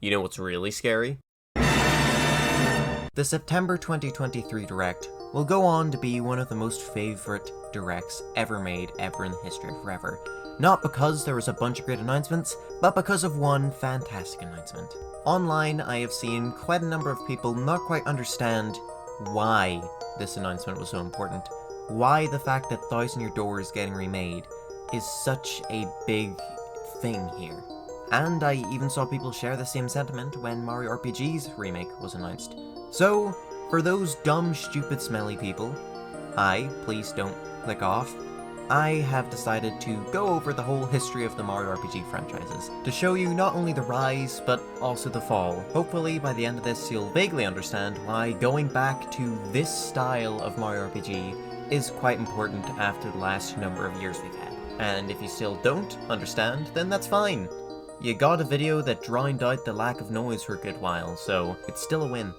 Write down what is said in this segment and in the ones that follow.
You know what's really scary? The September 2023 Direct will go on to be one of the most favourite Directs ever made ever in the history of forever. Not because there was a bunch of great announcements, but because of one fantastic announcement. Online, I have seen quite a number of people not quite understand why this announcement was so important. Why the fact that Thousand Year Door is getting remade is such a big thing here. And I even saw people share the same sentiment when Mario RPG's remake was announced. So, for those dumb, stupid, smelly people, please don't click off, I have decided to go over the whole history of the Mario RPG franchises, to show you not only the rise, but also the fall. Hopefully by the end of this you'll vaguely understand why going back to this style of Mario RPG is quite important after the last number of years we've had. And if you still don't understand, then that's fine. You got a video that drowned out the lack of noise for a good while, so it's still a win.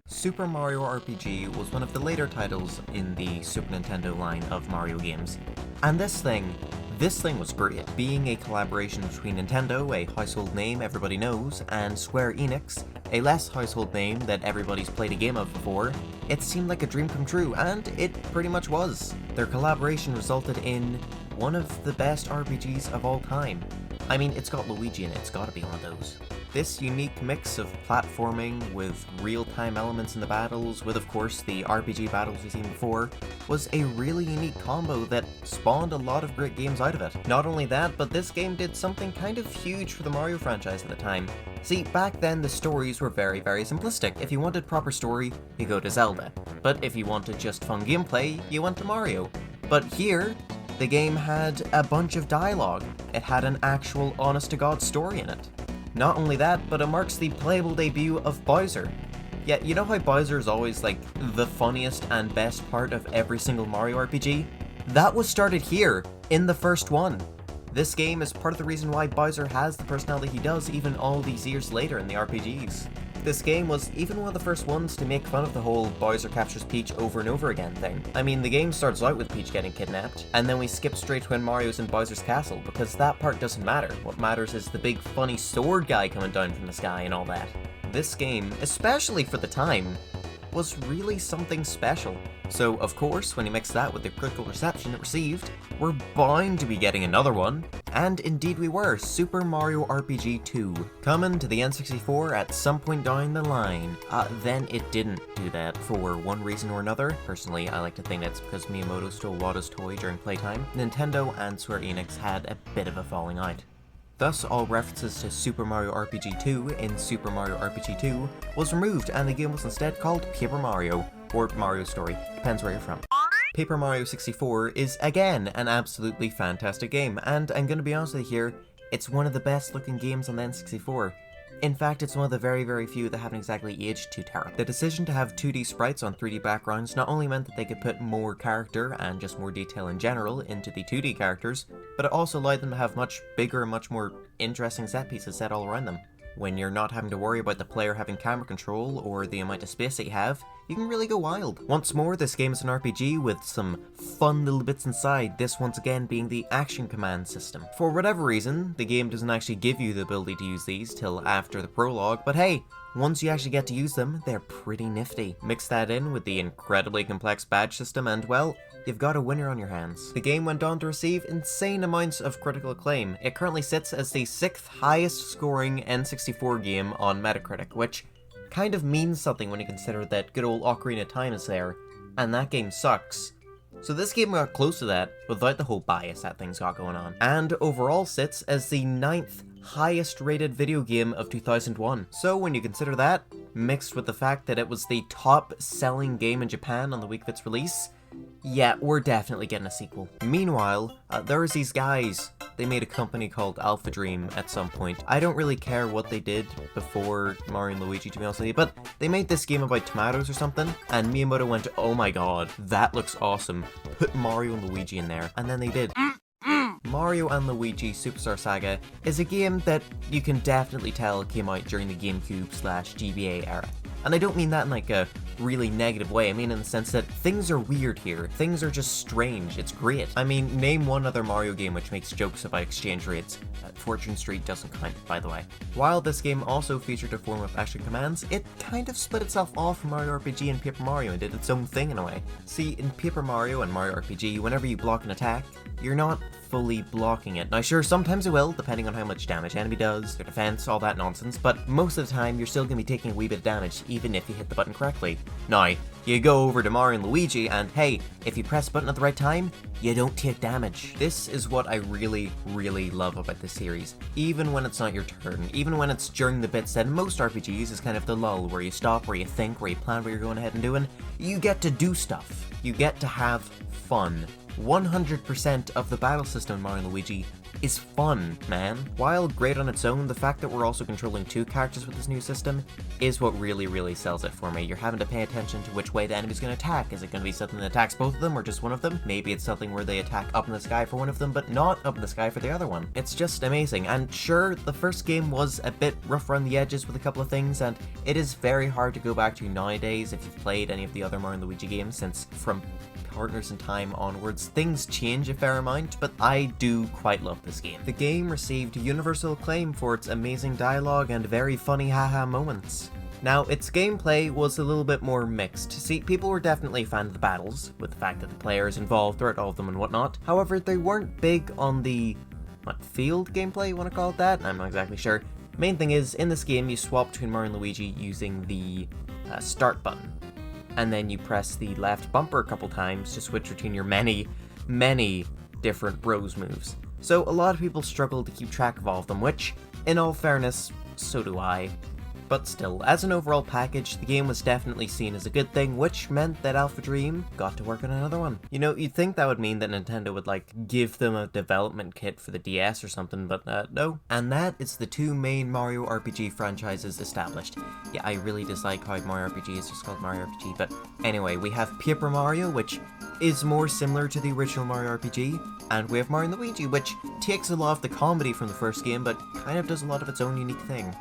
Super Mario RPG was one of the later titles in the Super Nintendo line of Mario games. And this thing was great. Being a collaboration between Nintendo, a household name everybody knows, and Square Enix, a less household name that everybody's played a game of before, it seemed like a dream come true, and it pretty much was. Their collaboration resulted in one of the best RPGs of all time. I mean, it's got Luigi in it, it's gotta be one of those. This unique mix of platforming with real-time elements in the battles, with of course the RPG battles we've seen before, was a really unique combo that spawned a lot of great games out of it. Not only that, but this game did something kind of huge for the Mario franchise at the time. See, back then the stories were very, very simplistic. If you wanted proper story, you go to Zelda. But if you wanted just fun gameplay, you went to Mario. But here, the game had a bunch of dialogue. It had an actual honest-to-God story in it. Not only that, but it marks the playable debut of Bowser. Yeah, you know how Bowser is always like the funniest and best part of every single Mario RPG? That was started here, in the first one. This game is part of the reason why Bowser has the personality he does even all these years later in the RPGs. This game was even one of the first ones to make fun of the whole Bowser captures Peach over and over again thing. I mean, the game starts out with Peach getting kidnapped, and then we skip straight to when Mario's in Bowser's castle, because that part doesn't matter. What matters is the big funny sword guy coming down from the sky and all that. This game, especially for the time, was really something special. So, of course, when you mix that with the critical reception it received, we're bound to be getting another one. And indeed we were, Super Mario RPG 2, coming to the N64 at some point down the line. Then it didn't do that for one reason or another. Personally, I like to think that's because Miyamoto stole Wada's toy during playtime. Nintendo and Square Enix had a bit of a falling out. Thus, all references to Super Mario RPG 2 in Super Mario RPG 2 was removed, and the game was instead called Paper Mario, or Mario Story, depends where you're from. Paper Mario 64 is, again, an absolutely fantastic game, and I'm gonna be honest with you here, it's one of the best looking games on the N64. In fact, it's one of the very, very few that haven't exactly aged too terribly. The decision to have 2D sprites on 3D backgrounds not only meant that they could put more character and just more detail in general into the 2D characters, but it also allowed them to have much bigger and much more interesting set pieces set all around them. When you're not having to worry about the player having camera control or the amount of space that you have, you can really go wild. Once more, this game is an RPG with some fun little bits inside, this once again being the action command system. For whatever reason, the game doesn't actually give you the ability to use these till after the prologue, but hey, once you actually get to use them, they're pretty nifty. Mix that in with the incredibly complex badge system and, well, you've got a winner on your hands. The game went on to receive insane amounts of critical acclaim. It currently sits as the 6th highest scoring N64 game on Metacritic, which kind of means something when you consider that good old Ocarina of Time is there, and that game sucks. So this game got close to that without the whole bias that thing's got going on, and overall sits as the 9th highest rated video game of 2001. So when you consider that, mixed with the fact that it was the top selling game in Japan on the week of its release, yeah, we're definitely getting a sequel. Meanwhile, there was these guys. They made a company called Alpha Dream at some point. I don't really care what they did before Mario and Luigi, to be honest with you, but they made this game about tomatoes or something, and Miyamoto went, oh my god, that looks awesome. Put Mario and Luigi in there. And then they did. Mario and Luigi Superstar Saga is a game that you can definitely tell came out during the GameCube/GBA era. And I don't mean that in like a really negative way, I mean in the sense that things are weird here, things are just strange, it's great. I mean, name one other Mario game which makes jokes about exchange rates. Fortune Street doesn't count, by the way. While this game also featured a form of action commands, it kind of split itself off from Mario RPG and Paper Mario and did its own thing in a way. See, in Paper Mario and Mario RPG, whenever you block an attack, you're not fully blocking it. Now sure, sometimes it will, depending on how much damage enemy does, their defense, all that nonsense, but most of the time you're still going to be taking a wee bit of damage, even if you hit the button correctly. Now, you go over to Mario and Luigi and hey, if you press the button at the right time, you don't take damage. This is what I really, really love about this series. Even when it's not your turn, even when it's during the bits that in most RPGs is kind of the lull, where you stop, where you think, where you plan what you're going ahead and doing, you get to do stuff. You get to have fun. 100% of the battle system in Mario & Luigi is fun, man. While great on its own, the fact that we're also controlling two characters with this new system is what really, really sells it for me. You're having to pay attention to which way the enemy's going to attack. Is it going to be something that attacks both of them or just one of them? Maybe it's something where they attack up in the sky for one of them, but not up in the sky for the other one. It's just amazing. And sure, the first game was a bit rough around the edges with a couple of things, and it is very hard to go back to nowadays if you've played any of the other Mario & Luigi games, since from Partners in Time onwards, things change a fair amount, but I do quite love this game. The game received universal acclaim for its amazing dialogue and very funny haha moments. Now, its gameplay was a little bit more mixed. See, people were definitely a fan of the battles, with the fact that the players involved throughout all of them and whatnot. However, they weren't big on the, field gameplay, you want to call it that? I'm not exactly sure. Main thing is, in this game, you swap between Mario and Luigi using the start button. And then you press the left bumper a couple times to switch between your many, many different Bros moves. So a lot of people struggle to keep track of all of them, which, in all fairness, so do I. But still, as an overall package, the game was definitely seen as a good thing, which meant that Alpha Dream got to work on another one. You know, you'd think that would mean that Nintendo would, give them a development kit for the DS or something, but no. And that is the two main Mario RPG franchises established. Yeah, I really dislike how Mario RPG is just called Mario RPG, but anyway, we have Paper Mario, which is more similar to the original Mario RPG, and we have Mario & Luigi, which takes a lot of the comedy from the first game, but kind of does a lot of its own unique thing.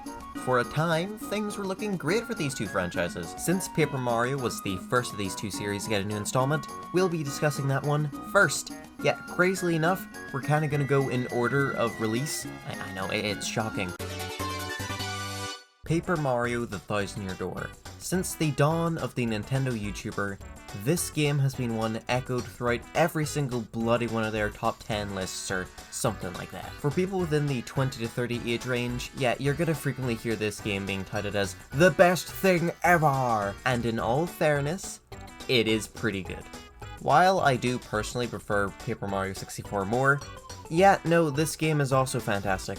For a time, things were looking great for these two franchises. Since Paper Mario was the first of these two series to get a new installment, we'll be discussing that one first. Yeah, crazily enough, we're kinda gonna go in order of release. I know, it's shocking. Paper Mario: The Thousand Year Door. Since the dawn of the Nintendo YouTuber, this game has been one echoed throughout every single bloody one of their top 10 lists or something like that. For people within the 20 to 30 age range, yeah, you're gonna frequently hear this game being touted as the best thing ever! And in all fairness, it is pretty good. While I do personally prefer Paper Mario 64 more, yeah, no, this game is also fantastic.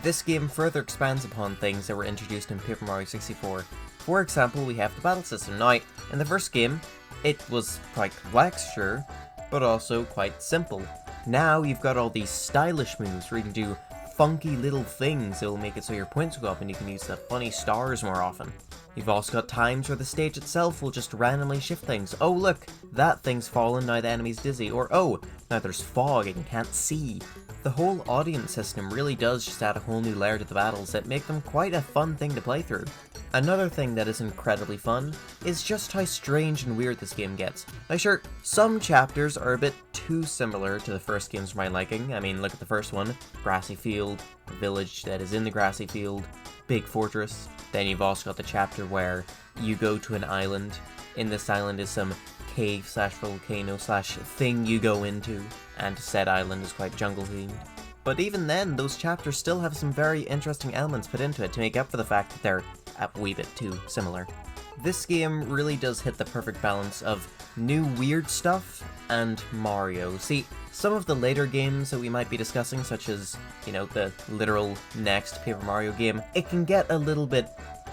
This game further expands upon things that were introduced in Paper Mario 64. For example, we have the battle system. Now, in the first game, it was quite complex, sure, but also quite simple. Now you've got all these stylish moves where you can do funky little things that will make it so your points go up and you can use the funny stars more often. You've also got times where the stage itself will just randomly shift things. Oh look, that thing's fallen, now the enemy's dizzy. Or oh, now there's fog and you can't see. The whole audience system really does just add a whole new layer to the battles that make them quite a fun thing to play through. Another thing that is incredibly fun is just how strange and weird this game gets. Now sure, some chapters are a bit too similar to the first games for my liking. I mean, look at the first one, grassy field, a village that is in the grassy field, big fortress. Then you've also got the chapter where you go to an island. In this island is some cave slash volcano slash thing you go into, and said island is quite jungle themed. But even then, those chapters still have some very interesting elements put into it to make up for the fact that they're a wee bit too similar. This game really does hit the perfect balance of new weird stuff and Mario. See, some of the later games that we might be discussing, such as, you know, the literal next Paper Mario game, it can get a little bit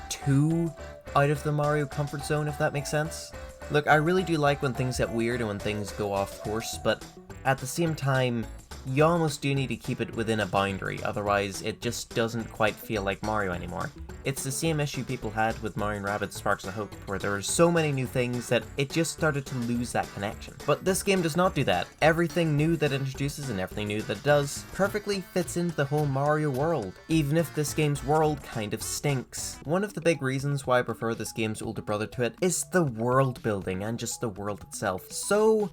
too out of the Mario comfort zone, if that makes sense. Look, I really do like when things get weird and when things go off course, but at the same time, you almost do need to keep it within a boundary, otherwise it just doesn't quite feel like Mario anymore. It's the same issue people had with Mario & Rabbids Sparks of Hope, where there were so many new things that it just started to lose that connection. But this game does not do that. Everything new that it introduces and everything new that it does perfectly fits into the whole Mario world, even if this game's world kind of stinks. One of the big reasons why I prefer this game's older brother to it is the world building and just the world itself. So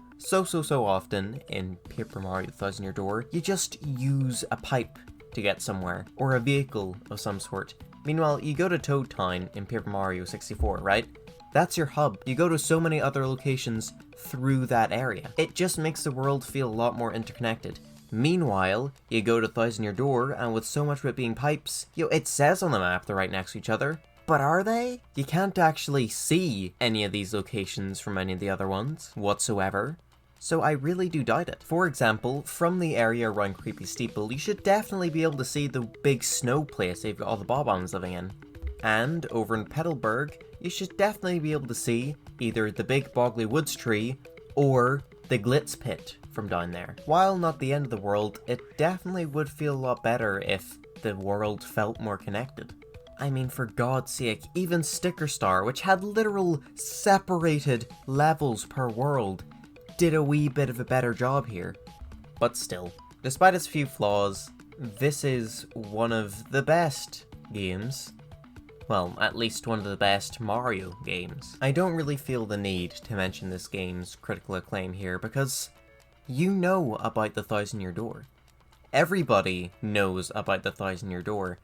often in Paper Mario: The Thousand Year Door, you just use a pipe to get somewhere, or a vehicle of some sort. Meanwhile, you go to Toad Town in Paper Mario 64, right? That's your hub. You go to so many other locations through that area. It just makes the world feel a lot more interconnected. Meanwhile, you go to Thousand Year Door, and with so much of it being pipes, it says on the map they're right next to each other. But are they? You can't actually see any of these locations from any of the other ones whatsoever. So I really do doubt it. For example, from the area around Creepy Steeple, you should definitely be able to see the big snow place they've got all the Bob-ombs living in. And over in Petalburg, you should definitely be able to see either the big Boggly Woods tree or the Glitz pit from down there. While not the end of the world, it definitely would feel a lot better if the world felt more connected. I mean, for God's sake, even Sticker Star, which had literal separated levels per world, did a wee bit of a better job here. But still, despite its few flaws, this is one of the best games. Well, at least one of the best Mario games. I don't really feel the need to mention this game's critical acclaim here because you know about the Thousand Year Door. Everybody knows about the Thousand Year Door.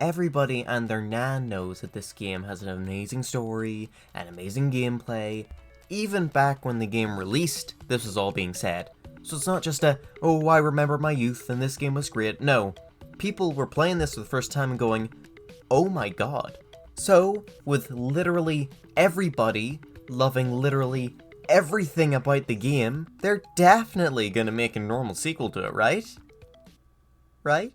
Everybody and their nan knows that this game has an amazing story, an amazing gameplay. Even back when the game released, this was all being said. So it's not just oh, I remember my youth and this game was great. No, people were playing this for the first time and going, oh my god. So, with literally everybody loving literally everything about the game, they're definitely gonna make a normal sequel to it, right? Right?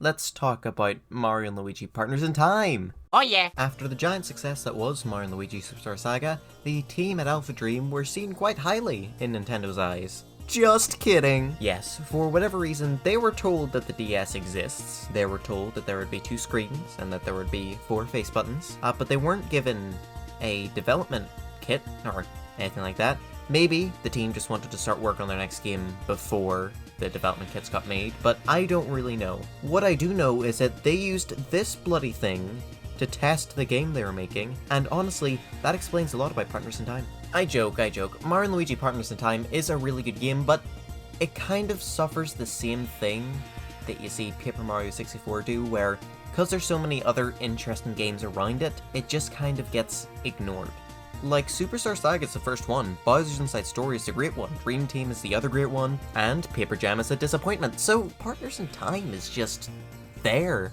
Let's talk about Mario and Luigi Partners in Time! Oh yeah! After the giant success that was Mario and Luigi Superstar Saga, the team at Alpha Dream were seen quite highly in Nintendo's eyes. Just kidding! Yes, for whatever reason, they were told that the DS exists, they were told that there would be 2 screens, and that there would be 4 face buttons, but they weren't given a development kit, or anything like that. Maybe the team just wanted to start work on their next game before the development kits got made, but I don't really know. What I do know is that they used this bloody thing to test the game they were making, and honestly, that explains a lot about Partners in Time. I joke. Mario & Luigi Partners in Time is a really good game, but it kind of suffers the same thing that you see Paper Mario 64 do, where, because there's so many other interesting games around it, it just kind of gets ignored. Like, Superstar Saga is the first one, Bowser's Inside Story is the great one, Dream Team is the other great one, and Paper Jam is a disappointment, so Partners in Time is just there.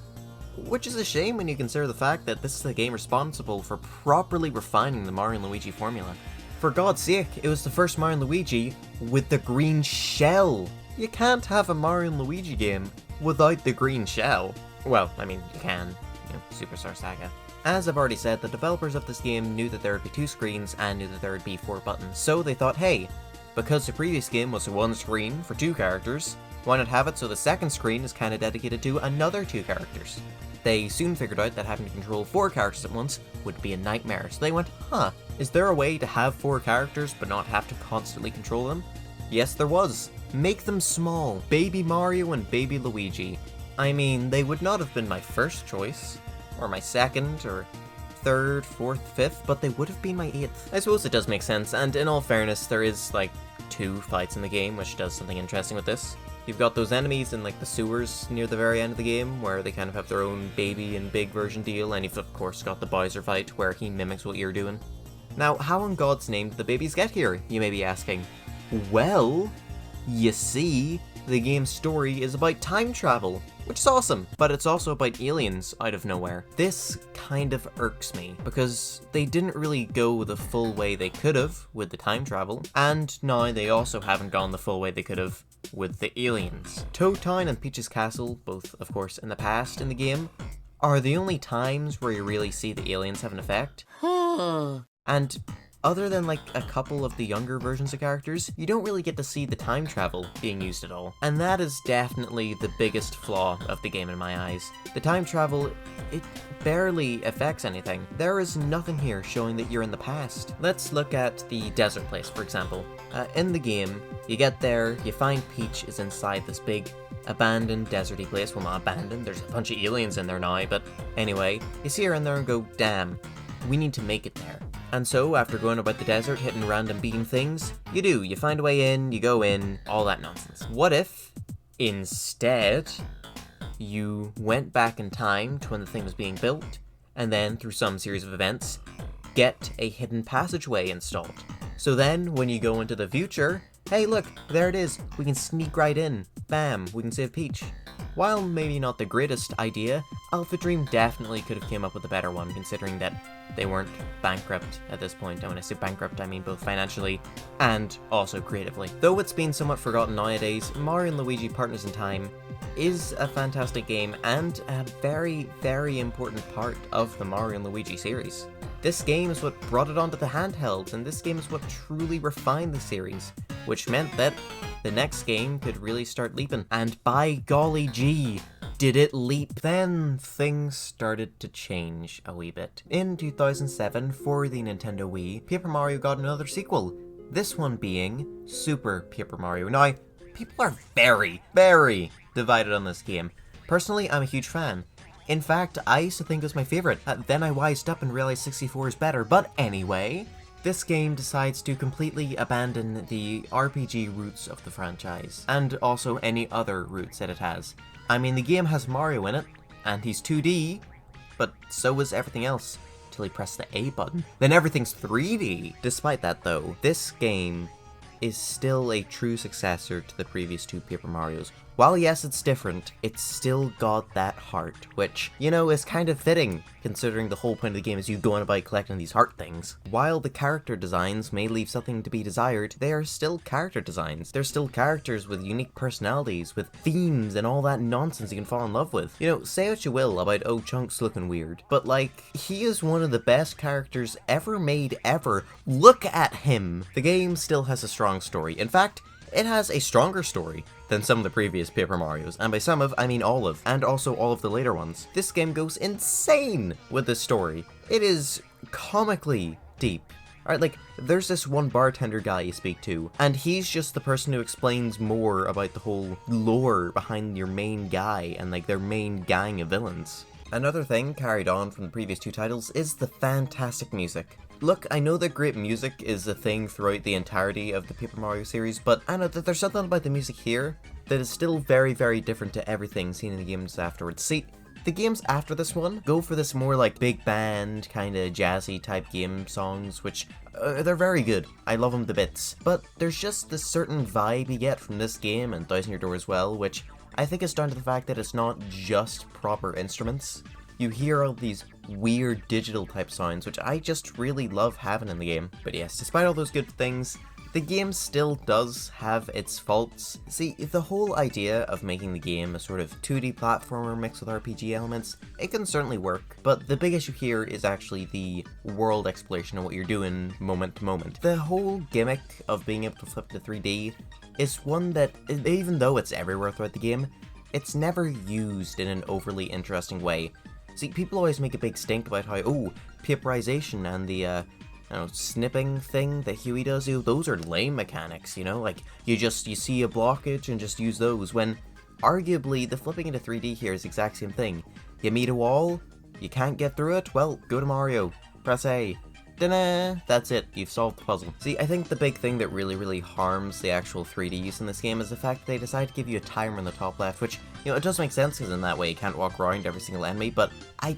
Which is a shame when you consider the fact that this is the game responsible for properly refining the Mario & Luigi formula. For God's sake, it was the first Mario & Luigi with the green shell! You can't have a Mario & Luigi game without the green shell. Well, I mean, you can, Superstar Saga. As I've already said, the developers of this game knew that there would be 2 screens and knew that there would be 4 buttons, so they thought, hey, because the previous game was 1 screen for 2 characters, why not have it so the second screen is kinda dedicated to another 2 characters? They soon figured out that having to control 4 characters at once would be a nightmare, so they went, is there a way to have 4 characters but not have to constantly control them? Yes, there was. Make them small. Baby Mario and Baby Luigi. I mean, they would not have been my first choice, or my second, or 3rd, 4th, 5th, but they would have been my 8th. I suppose it does make sense, and in all fairness, there is, 2 fights in the game, which does something interesting with this. You've got those enemies in, the sewers near the very end of the game, where they kind of have their own baby and big version deal, and you've of course got the Bowser fight, where he mimics what you're doing. Now, how in God's name did the babies get here, you may be asking? Well, you see, the game's story is about time travel, which is awesome, but it's also about aliens out of nowhere. This kind of irks me, because they didn't really go the full way they could have with the time travel, and now they also haven't gone the full way they could have with the aliens. Toad Town and Peach's Castle, both of course in the past in the game, are the only times where you really see the aliens have an effect. And other than like a couple of the younger versions of characters, you don't really get to see the time travel being used at all. And that is definitely the biggest flaw of the game in my eyes. The time travel, it barely affects anything. There is nothing here showing that you're in the past. Let's look at the desert place, for example. In the game, you get there, you find Peach is inside this big abandoned deserty place. Well, not abandoned, there's a bunch of aliens in there now, but anyway, you see her in there and go, damn, we need to make it there. And so, after going about the desert, hitting random beam things, you do. You find a way in, you go in, all that nonsense. What if, instead, you went back in time to when the thing was being built, and then, through some series of events, get a hidden passageway installed? So then, when you go into the future, hey look, there it is, we can sneak right in. Bam, we can save Peach. While maybe not the greatest idea, Alpha Dream definitely could have came up with a better one, considering that they weren't bankrupt at this point. And when I say bankrupt, I mean both financially and also creatively. Though it's been somewhat forgotten nowadays, Mario & Luigi Partners in Time is a fantastic game and a very, very important part of the Mario & Luigi series. This game is what brought it onto the handhelds, and this game is what truly refined the series, which meant that the next game could really start leaping. And by golly gee, did it leap? Then things started to change a wee bit. In 2007, for the Nintendo Wii, Paper Mario got another sequel, this one being Super Paper Mario. Now, people are very, very divided on this game. Personally, I'm a huge fan. In fact, I used to think it was my favorite. Then I wised up and realized 64 is better, but anyway, this game decides to completely abandon the RPG roots of the franchise, and also any other roots that it has. I mean, the game has Mario in it, and he's 2D, but so is everything else, till he pressed the A button. Then everything's 3D! Despite that though, this game is still a true successor to the previous two Paper Marios. While yes, it's different, it's still got that heart, which, you know, is kind of fitting, considering the whole point of the game is you going about collecting these heart things. While the character designs may leave something to be desired, they are still character designs. They're still characters with unique personalities, with themes and all that nonsense you can fall in love with. You know, say what you will about Chunks looking weird, but like, he is one of the best characters ever made ever. Look at him! The game still has a strong story. In fact, it has a stronger story than some of the previous Paper Marios, and by some of, I mean all of, and also all of the later ones. This game goes insane with this story. It is comically deep. Alright, like, there's this one bartender guy you speak to, and he's just the person who explains more about the whole lore behind your main guy and, like, their main gang of villains. Another thing carried on from the previous two titles is the fantastic music. Look, I know that great music is a thing throughout the entirety of the Paper Mario series, but I know that there's something about the music here that is still very, very different to everything seen in the games afterwards. See, the games after this one go for this more like big band, kinda jazzy type game songs, which they're very good. I love them to bits. But there's just this certain vibe you get from this game and Thousand Year Door as well, which I think is down to the fact that it's not just proper instruments. You hear all these weird digital type sounds, which I just really love having in the game. But yes, despite all those good things, the game still does have its faults. See, the whole idea of making the game a sort of 2D platformer mixed with RPG elements, it can certainly work, but the big issue here is actually the world exploration of what you're doing moment to moment. The whole gimmick of being able to flip to 3D is one that, even though it's everywhere throughout the game, it's never used in an overly interesting way. See, people always make a big stink about how, oh, paperization and the, snipping thing that Huey does, those are lame mechanics, you know? Like, you see a blockage and just use those, when arguably the flipping into 3D here is the exact same thing. You meet a wall, you can't get through it, well, go to Mario, press A. Ta-da! That's it, you've solved the puzzle. See, I think the big thing that really harms the actual 3D use in this game is the fact that they decide to give you a timer in the top left, which, you know, it does make sense because in that way you can't walk around every single enemy, but I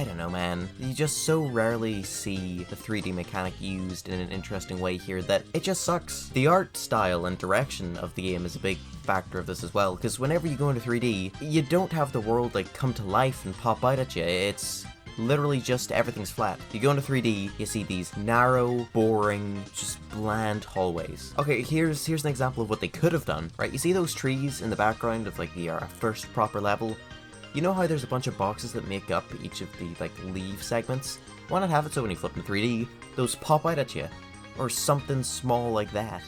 don't know, man. You just so rarely see the 3D mechanic used in an interesting way here that it just sucks. The art style and direction of the game is a big factor of this as well, because whenever you go into 3D, you don't have the world, like, come to life and pop out at you. It's literally just everything's flat. You go into 3D, you see these narrow, boring, just bland hallways. Okay, here's an example of what they could have done, right? You see those trees in the background of like the first proper level? You know how there's a bunch of boxes that make up each of the, like, leaf segments? Why not have it so when you flip in 3D, those pop out at you? Or something small like that.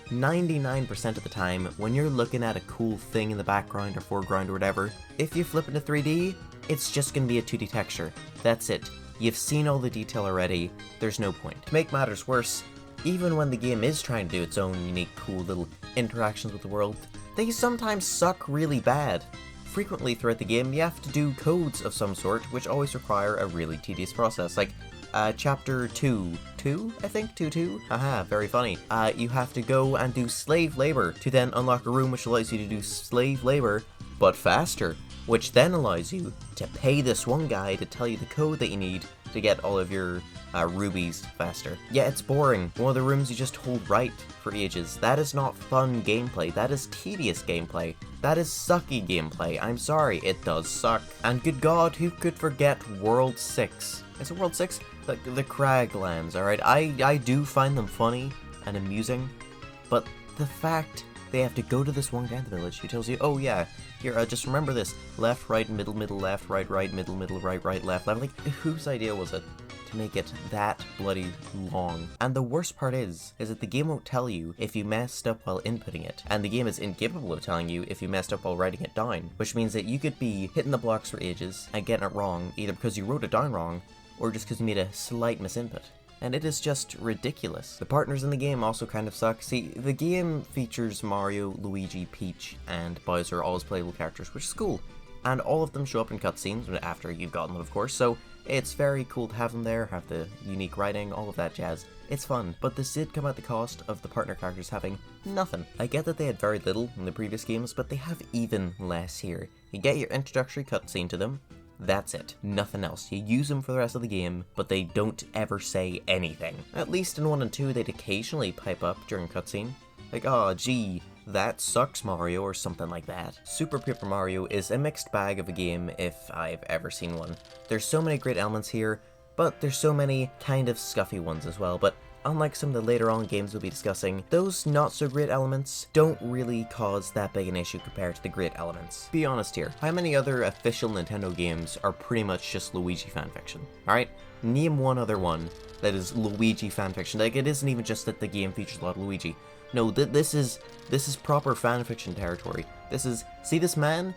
99% of the time, when you're looking at a cool thing in the background or foreground or whatever, if you flip into 3D, it's just gonna be a 2D texture. That's it. You've seen all the detail already, there's no point. To make matters worse, even when the game is trying to do its own unique, cool little interactions with the world, they sometimes suck really bad. Frequently throughout the game, you have to do codes of some sort, which always require a really tedious process, like chapter 2, I think? 2-2? Haha, very funny. You have to go and do slave labor to then unlock a room which allows you to do slave labor, but faster, which then allows you to pay this one guy to tell you the code that you need to get all of your rubies faster. Yeah, it's boring. One of the rooms you just hold right for ages. That is not fun gameplay. That is tedious gameplay. That is sucky gameplay. I'm sorry, it does suck. And good God, who could forget World 6? Is it World 6? The Craglands, alright? I do find them funny and amusing, but the fact they have to go to this one guy in the village who tells you, oh yeah, here, just remember this, left, right, middle, middle, left, right, right, middle, middle, right, right, left, left. Like, whose idea was it to make it that bloody long? And the worst part is that the game won't tell you if you messed up while inputting it, and the game is incapable of telling you if you messed up while writing it down, which means that you could be hitting the blocks for ages and getting it wrong, either because you wrote it down wrong, or just because you made a slight misinput. And it is just ridiculous. The partners in the game also kind of suck. See, the game features Mario, Luigi, Peach, and Bowser, all as playable characters, which is cool. And all of them show up in cutscenes after you've gotten them, of course, so it's very cool to have them there, have the unique writing, all of that jazz. It's fun, but this did come at the cost of the partner characters having nothing. I get that they had very little in the previous games, but they have even less here. You get your introductory cutscene to them, that's it. Nothing else. You use them for the rest of the game, but they don't ever say anything. At least in 1 and 2, they'd occasionally pipe up during cutscene. Like, oh gee, that sucks Mario, or something like that. Super Paper Mario is a mixed bag of a game if I've ever seen one. There's so many great elements here, but there's so many kind of scuffy ones as well, but unlike some of the later on games we'll be discussing, those not so great elements don't really cause that big an issue compared to the great elements. Be honest here, how many other official Nintendo games are pretty much just Luigi fanfiction? Alright? Name one other one that is Luigi fanfiction. Like, it isn't even just that the game features a lot of Luigi. No, this is proper fanfiction territory. This is, see this man?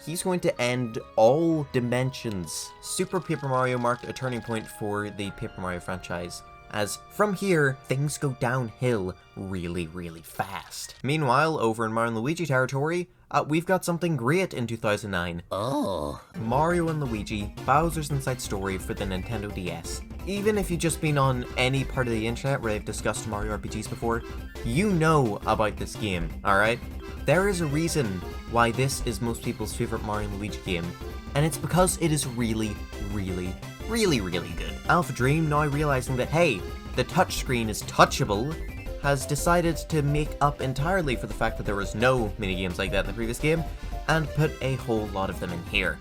He's going to end all dimensions. Super Paper Mario marked a turning point for the Paper Mario franchise, as from here, things go downhill really, really fast. Meanwhile, over in Mario & Luigi territory, we've got something great in 2009. Oh. Mario & Luigi, Bowser's Inside Story for the Nintendo DS. Even if you've just been on any part of the internet where they've discussed Mario RPGs before, you know about this game, alright? There is a reason why this is most people's favorite Mario & Luigi game, and it's because it is really, really, really, really good. Alpha Dream, now realizing that, hey, the touchscreen is touchable, has decided to make up entirely for the fact that there was no minigames like that in the previous game, and put a whole lot of them in here.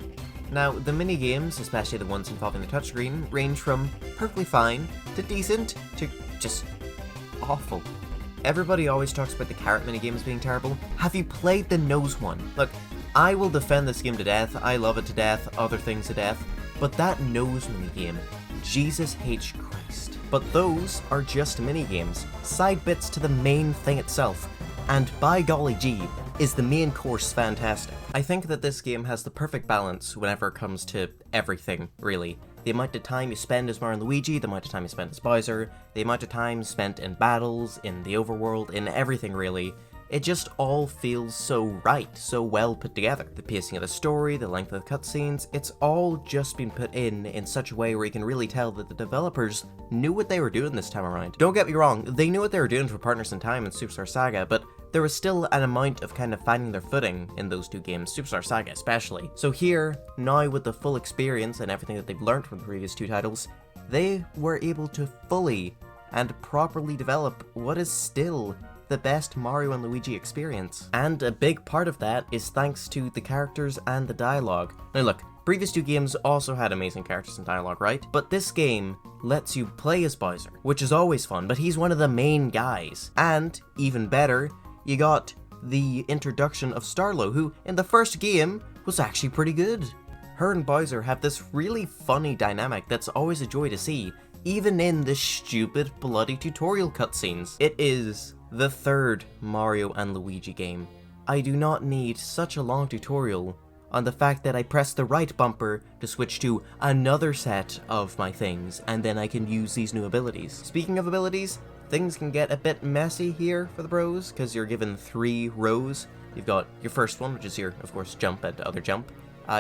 Now, the minigames, especially the ones involving the touchscreen, range from perfectly fine, to decent, to just awful. Everybody always talks about the carrot minigames being terrible. Have you played the nose one? Look, I will defend this game to death, I love it to death, other things to death, but that nose minigame, Jesus H. Christ. But those are just minigames, side bits to the main thing itself, and by golly gee, is the main course fantastic. I think that this game has the perfect balance whenever it comes to everything, really. The amount of time you spend as Mario & Luigi, the amount of time you spend as Bowser, the amount of time spent in battles, in the overworld, in everything really. It just all feels so right, so well put together. The pacing of the story, the length of the cutscenes, it's all just been put in such a way where you can really tell that the developers knew what they were doing this time around. Don't get me wrong, they knew what they were doing for Partners in Time and Superstar Saga, but there was still an amount of kind of finding their footing in those two games, Superstar Saga especially. So here, now with the full experience and everything that they've learned from the previous two titles, they were able to fully and properly develop what is still the best Mario & Luigi experience. And a big part of that is thanks to the characters and the dialogue. Now look, previous two games also had amazing characters and dialogue, right? But this game lets you play as Bowser, which is always fun, but he's one of the main guys. And, even better, you got the introduction of Starlo, who, in the first game, was actually pretty good. Her and Bowser have this really funny dynamic that's always a joy to see, even in the stupid bloody tutorial cutscenes. It is the third Mario and Luigi game. I do not need such a long tutorial on the fact that I press the right bumper to switch to another set of my things, and then I can use these new abilities. Speaking of abilities, things can get a bit messy here for the bros, because you're given 3 rows. You've got your first one, which is your, of course, jump and other jump.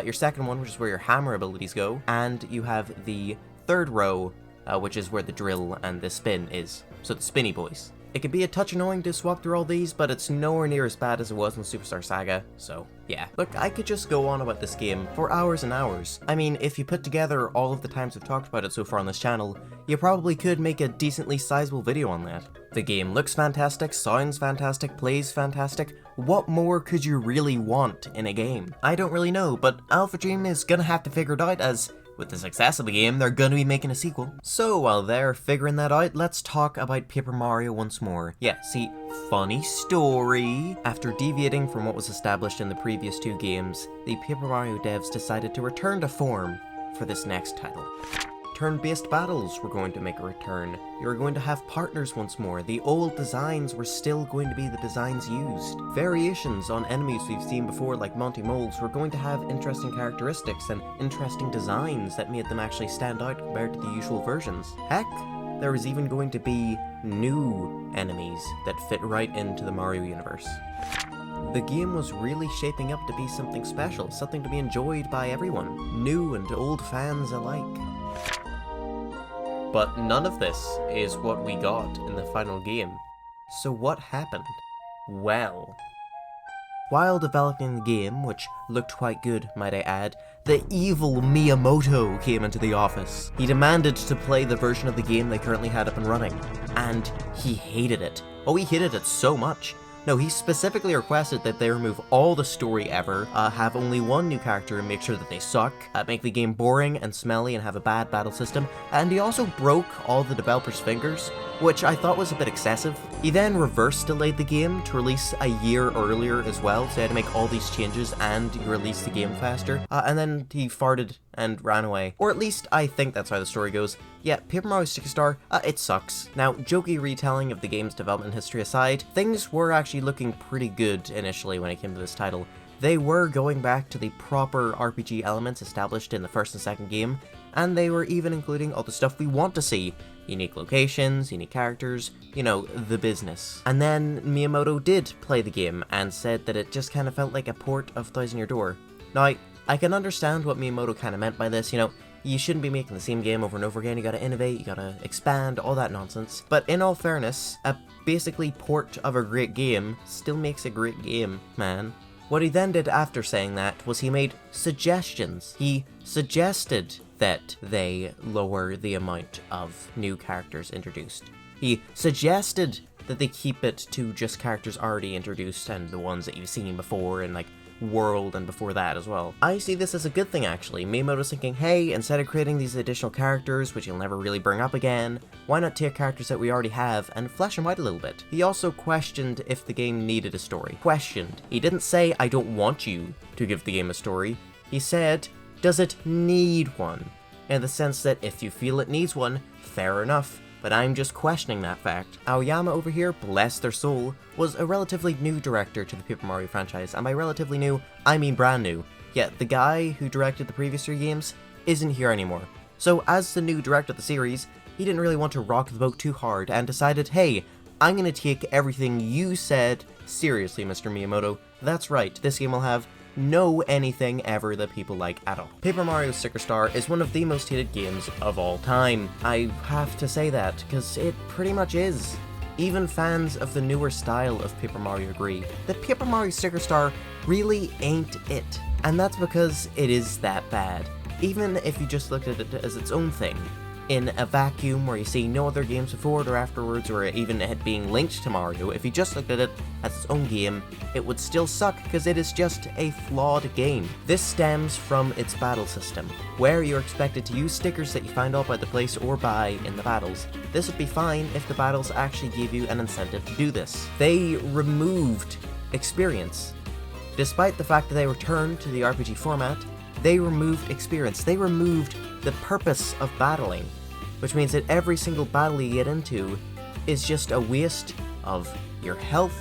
Your second one, which is where your hammer abilities go. And you have the third row, which is where the drill and the spin is. So the spinny boys. It can be a touch annoying to swap through all these, but it's nowhere near as bad as it was in Superstar Saga, so yeah. Look, I could just go on about this game for hours and hours. I mean, if you put together all of the times we've talked about it so far on this channel, you probably could make a decently sizable video on that. The game looks fantastic, sounds fantastic, plays fantastic. What more could you really want in a game? I don't really know, but Alpha Dream is gonna have to figure it out, as with the success of the game, they're gonna be making a sequel. So while they're figuring that out, let's talk about Paper Mario once more. Yeah, see, funny story. After deviating from what was established in the previous 2 games, the Paper Mario devs decided to return to form for this next title. Turn-based battles were going to make a return. You were going to have partners once more. The old designs were still going to be the designs used. Variations on enemies we've seen before, like Monty Moles, were going to have interesting characteristics and interesting designs that made them actually stand out compared to the usual versions. Heck, there was even going to be new enemies that fit right into the Mario universe. The game was really shaping up to be something special, something to be enjoyed by everyone, new and old fans alike. But none of this is what we got in the final game. So what happened? Well, while developing the game, which looked quite good, might I add, the evil Miyamoto came into the office. He demanded to play the version of the game they currently had up and running, and he hated it. Oh, he hated it so much. No, he specifically requested that they remove all the story ever, have only one new character and make sure that they suck, make the game boring and smelly and have a bad battle system, and he also broke all the developers' fingers, which I thought was a bit excessive. He then reverse delayed the game to release a year earlier as well, so he had to make all these changes and release the game faster, and then he farted and ran away. Or at least I think that's how the story goes. Yeah, Paper Mario Superstar, it sucks. Now, jokey retelling of the game's development history aside, things were actually looking pretty good initially when it came to this title. They were going back to the proper RPG elements established in the first and second game, and they were even including all the stuff we want to see. Unique locations, unique characters, you know, the business. And then Miyamoto did play the game and said that it just kind of felt like a port of Thousand Year Door. Now, I can understand what Miyamoto kind of meant by this, you know, you shouldn't be making the same game over and over again, you gotta innovate, you gotta expand, all that nonsense. But in all fairness, a basically port of a great game still makes a great game, man. What he then did after saying that was he made suggestions. He suggested that they lower the amount of new characters introduced. He suggested that they keep it to just characters already introduced and the ones that you've seen before and like World and before that as well. I see this as a good thing actually. Miyamoto's thinking, hey, instead of creating these additional characters, which you'll never really bring up again, why not take characters that we already have and flesh them out a little bit? He also questioned if the game needed a story. Questioned. He didn't say, I don't want you to give the game a story. He said, does it need one? In the sense that if you feel it needs one, fair enough. But I'm just questioning that fact. Aoyama over here, bless their soul, was a relatively new director to the Paper Mario franchise, and by relatively new, I mean brand new. Yet the guy who directed the previous 3 games isn't here anymore. So as the new director of the series, he didn't really want to rock the boat too hard and decided, hey, I'm gonna take everything you said seriously, Mr. Miyamoto. That's right, this game will have no anything ever that people like at all. Paper Mario Superstar is one of the most hated games of all time. I have to say that, because it pretty much is. Even fans of the newer style of Paper Mario agree that Paper Mario Superstar really ain't it. And that's because it is that bad. Even if you just looked at it as its own thing, in a vacuum where you see no other games before it or afterwards, or even it being linked to Mario, if you just looked at it as its own game, it would still suck because it is just a flawed game. This stems from its battle system, where you're expected to use stickers that you find all by the place or buy in the battles. This would be fine if the battles actually gave you an incentive to do this. They removed experience. Despite the fact that they returned to the RPG format, they removed experience. They removed the purpose of battling, which means that every single battle you get into is just a waste of your health,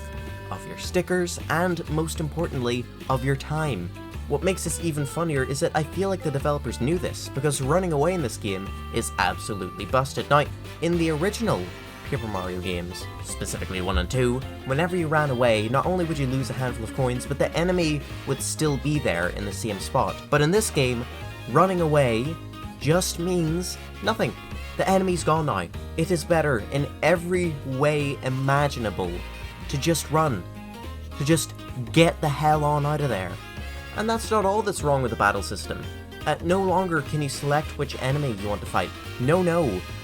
of your stickers, and most importantly, of your time. What makes this even funnier is that I feel like the developers knew this, because running away in this game is absolutely busted. Now, in the original Paper Mario games, specifically 1 and 2, whenever you ran away, not only would you lose a handful of coins, but the enemy would still be there in the same spot. But in this game, running away just means nothing. The enemy's gone now. It is better in every way imaginable to just run, to just get the hell on out of there. And that's not all that's wrong with the battle system. No longer can you select which enemy you want to fight. No,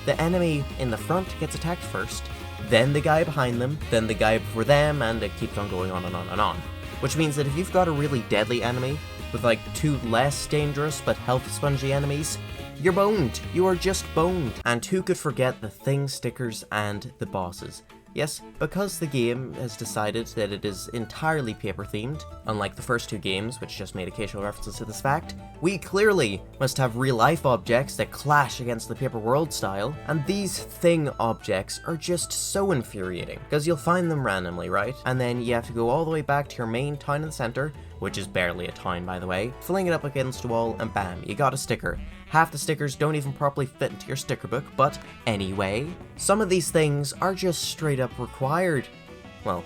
the enemy in the front gets attacked first, then the guy behind them, then the guy before them, and it keeps on going on and on and on. Which means that if you've got a really deadly enemy, with like 2 less dangerous but health spongy enemies, you're boned. You are just boned. And who could forget the thing stickers and the bosses? Yes, because the game has decided that it is entirely paper-themed, unlike the first 2 games, which just made occasional references to this fact, we clearly must have real-life objects that clash against the paper world style, and these thing objects are just so infuriating, because you'll find them randomly, right? And then you have to go all the way back to your main town in the center, which is barely a town, by the way, fling it up against a wall, and bam, you got a sticker. Half the stickers don't even properly fit into your sticker book, but anyway, some of these things are just straight up required. Well,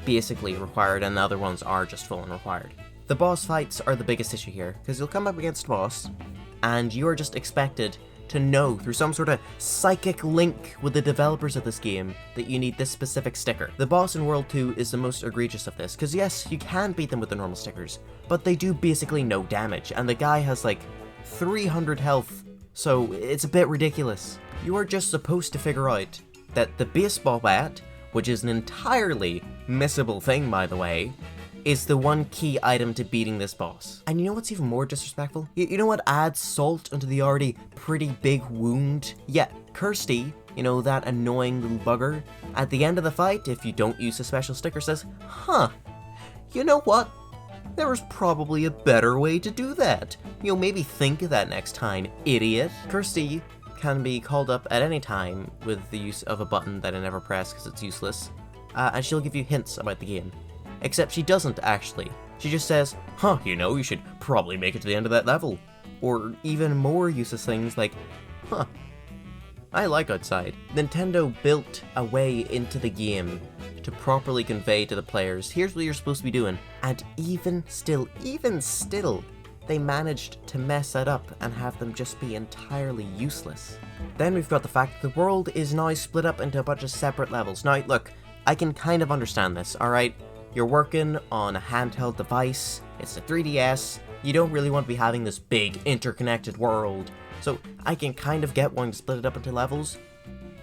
basically required, and the other ones are just full and required. The boss fights are the biggest issue here, because you'll come up against a boss, and you are just expected to know through some sort of psychic link with the developers of this game that you need this specific sticker. The boss in World 2 is the most egregious of this, because yes, you can beat them with the normal stickers, but they do basically no damage, and the guy has like 300 health, so it's a bit ridiculous. You are just supposed to figure out that the baseball bat, which is an entirely missable thing by the way, is the one key item to beating this boss. And you know what's even more disrespectful? You know what adds salt onto the already pretty big wound? Yeah, Kirsty, you know, that annoying little bugger, at the end of the fight, if you don't use a special sticker, says, huh, you know what? There was probably a better way to do that. You'll maybe think of that next time, idiot. Kirsty can be called up at any time with the use of a button that I never press because it's useless, and she'll give you hints about the game. Except she doesn't actually. She just says, huh, you know, you should probably make it to the end of that level. Or even more useless things like, huh, I like outside. Nintendo built a way into the game to properly convey to the players, here's what you're supposed to be doing. And even still, they managed to mess that up and have them just be entirely useless. Then we've got the fact that the world is now split up into a bunch of separate levels. Now, look, I can kind of understand this, alright? You're working on a handheld device, it's a 3DS, you don't really want to be having this big interconnected world, so I can kind of get wanting to split it up into levels,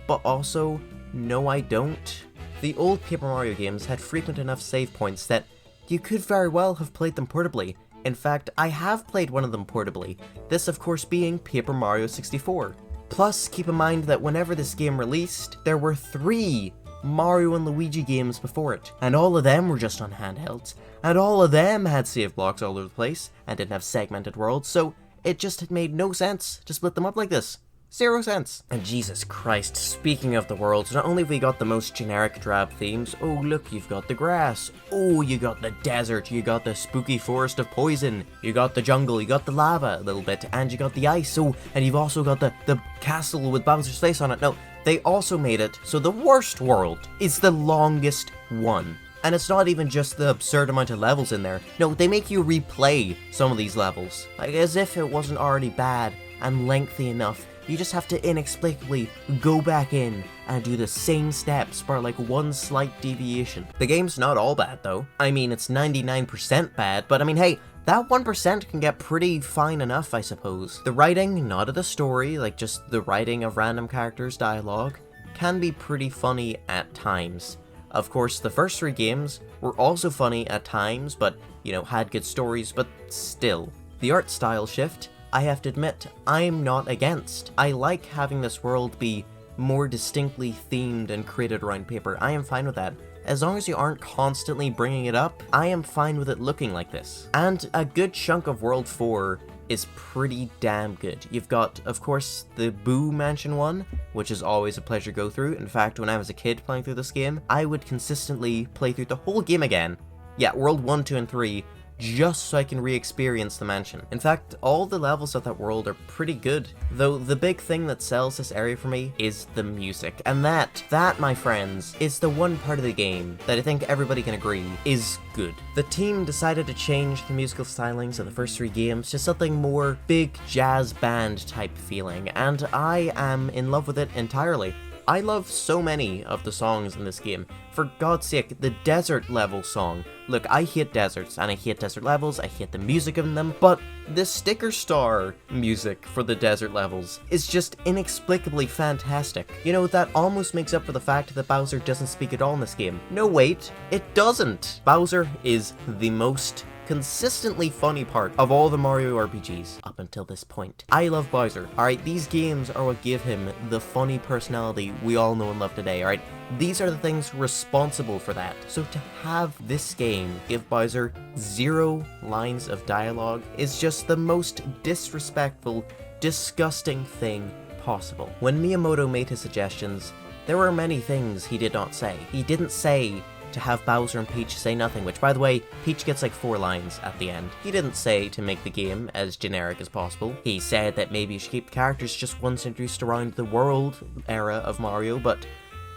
but also, no I don't. The old Paper Mario games had frequent enough save points that you could very well have played them portably. In fact, I have played one of them portably, this of course being Paper Mario 64. Plus, keep in mind that whenever this game released, there were 3 Mario and Luigi games before it, and all of them were just on handhelds, and all of them had save blocks all over the place, and didn't have segmented worlds, so it just had made no sense to split them up like this. 0 sense. And Jesus Christ, speaking of the worlds, not only have we got the most generic drab themes, oh look, you've got the grass, oh you got the desert, you got the spooky forest of poison, you got the jungle, you got the lava a little bit, and you got the ice, oh, and you've also got the castle with Bowser's face on it. No, they also made it so the worst world is the longest one. And it's not even just the absurd amount of levels in there. No, they make you replay some of these levels, like as if it wasn't already bad and lengthy enough. You just have to inexplicably go back in and do the same steps bar like one slight deviation. The game's not all bad though. I mean, it's 99% bad, but I mean, hey, that 1% can get pretty fine enough, I suppose. The writing, not of the story, like just the writing of random characters' dialogue, can be pretty funny at times. Of course, the first 3 games were also funny at times, but, you know, had good stories, but still. The art style shift, I have to admit, I'm not against. I like having this world be more distinctly themed and created around paper. I am fine with that. as long as you aren't constantly bringing it up, I am fine with it looking like this. And a good chunk of World 4 is pretty damn good. You've got, of course, the Boo Mansion one, which is always a pleasure to go through. In fact, when I was a kid playing through this game, I would consistently play through the whole game again. Yeah, World 1, 2, and 3, just so I can re-experience the mansion. In fact, all the levels of that world are pretty good, though the big thing that sells this area for me is the music. And that, my friends, is the one part of the game that I think everybody can agree is good. The team decided to change the musical stylings of the first 3 games to something more big jazz band type feeling, and I am in love with it entirely. I love so many of the songs in this game. For God's sake, the desert level song. Look, I hate deserts, and I hate desert levels, I hate the music in them, but the sticker star music for the desert levels is just inexplicably fantastic. You know, that almost makes up for the fact that Bowser doesn't speak at all in this game. No, wait, it doesn't! Bowser is the most consistently funny part of all the Mario RPGs up until this point. I love Bowser, alright? These games are what give him the funny personality we all know and love today, alright? These are the things responsible for that. So to have this game give Bowser 0 lines of dialogue is just the most disrespectful, disgusting thing possible. When Miyamoto made his suggestions, there were many things he did not say. He didn't say to have Bowser and Peach say nothing, which, by the way, Peach gets like 4 lines at the end. He didn't say to make the game as generic as possible. He said that maybe you should keep the characters just once introduced around the world era of Mario, but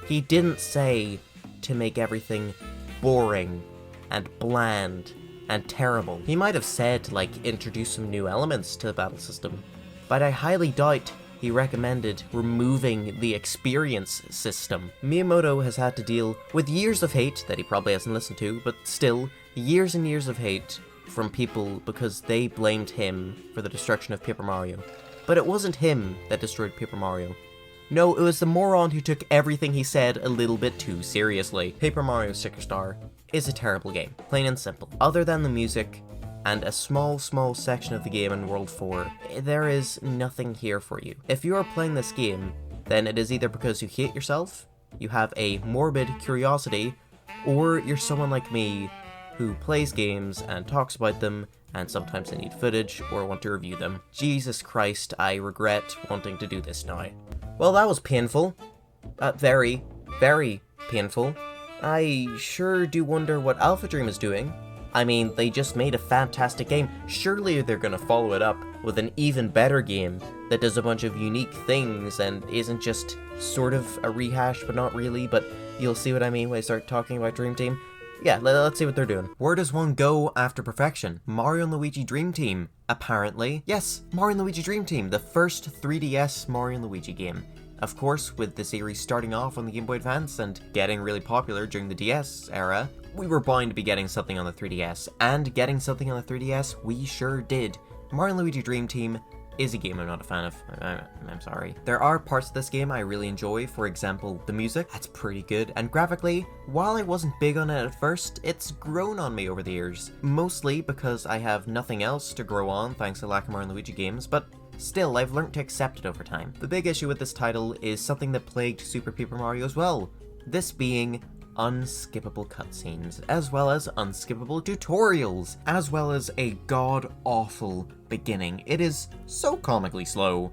he didn't say to make everything boring and bland and terrible. He might have said to, like, introduce some new elements to the battle system, but I highly doubt he recommended removing the experience system. Miyamoto has had to deal with years of hate that he probably hasn't listened to, but still, years and years of hate from people because they blamed him for the destruction of Paper Mario. But it wasn't him that destroyed Paper Mario. No, it was the moron who took everything he said a little bit too seriously. Paper Mario Sticker Star is a terrible game, plain and simple. Other than the music and a small section of the game in World 4, there is nothing here for you. If you are playing this game, then it is either because you hate yourself, you have a morbid curiosity, or you're someone like me who plays games and talks about them, and sometimes I need footage or want to review them. Jesus Christ, I regret wanting to do this now. Well, that was painful. Very, very painful. I sure do wonder what Alpha Dream is doing. I mean, they just made a fantastic game. Surely they're gonna follow it up with an even better game that does a bunch of unique things and isn't just sort of a rehash, but not really, but you'll see what I mean when I start talking about Dream Team. Yeah, let's see what they're doing. Where does one go after perfection? Mario & Luigi Dream Team, apparently. Yes, Mario & Luigi Dream Team, the first 3DS Mario & Luigi game. Of course, with the series starting off on the Game Boy Advance and getting really popular during the DS era, we were bound to be getting something on the 3DS, and getting something on the 3DS, we sure did. Mario & Luigi Dream Team is a game I'm not a fan of. I'm sorry. There are parts of this game I really enjoy, for example, the music. That's pretty good, and graphically, while I wasn't big on it at first, it's grown on me over the years. Mostly because I have nothing else to grow on thanks to lack of Mario & Luigi games, but still, I've learned to accept it over time. The big issue with this title is something that plagued Super Paper Mario as well, this being unskippable cutscenes, as well as unskippable tutorials, as well as a god-awful beginning. It is so comically slow.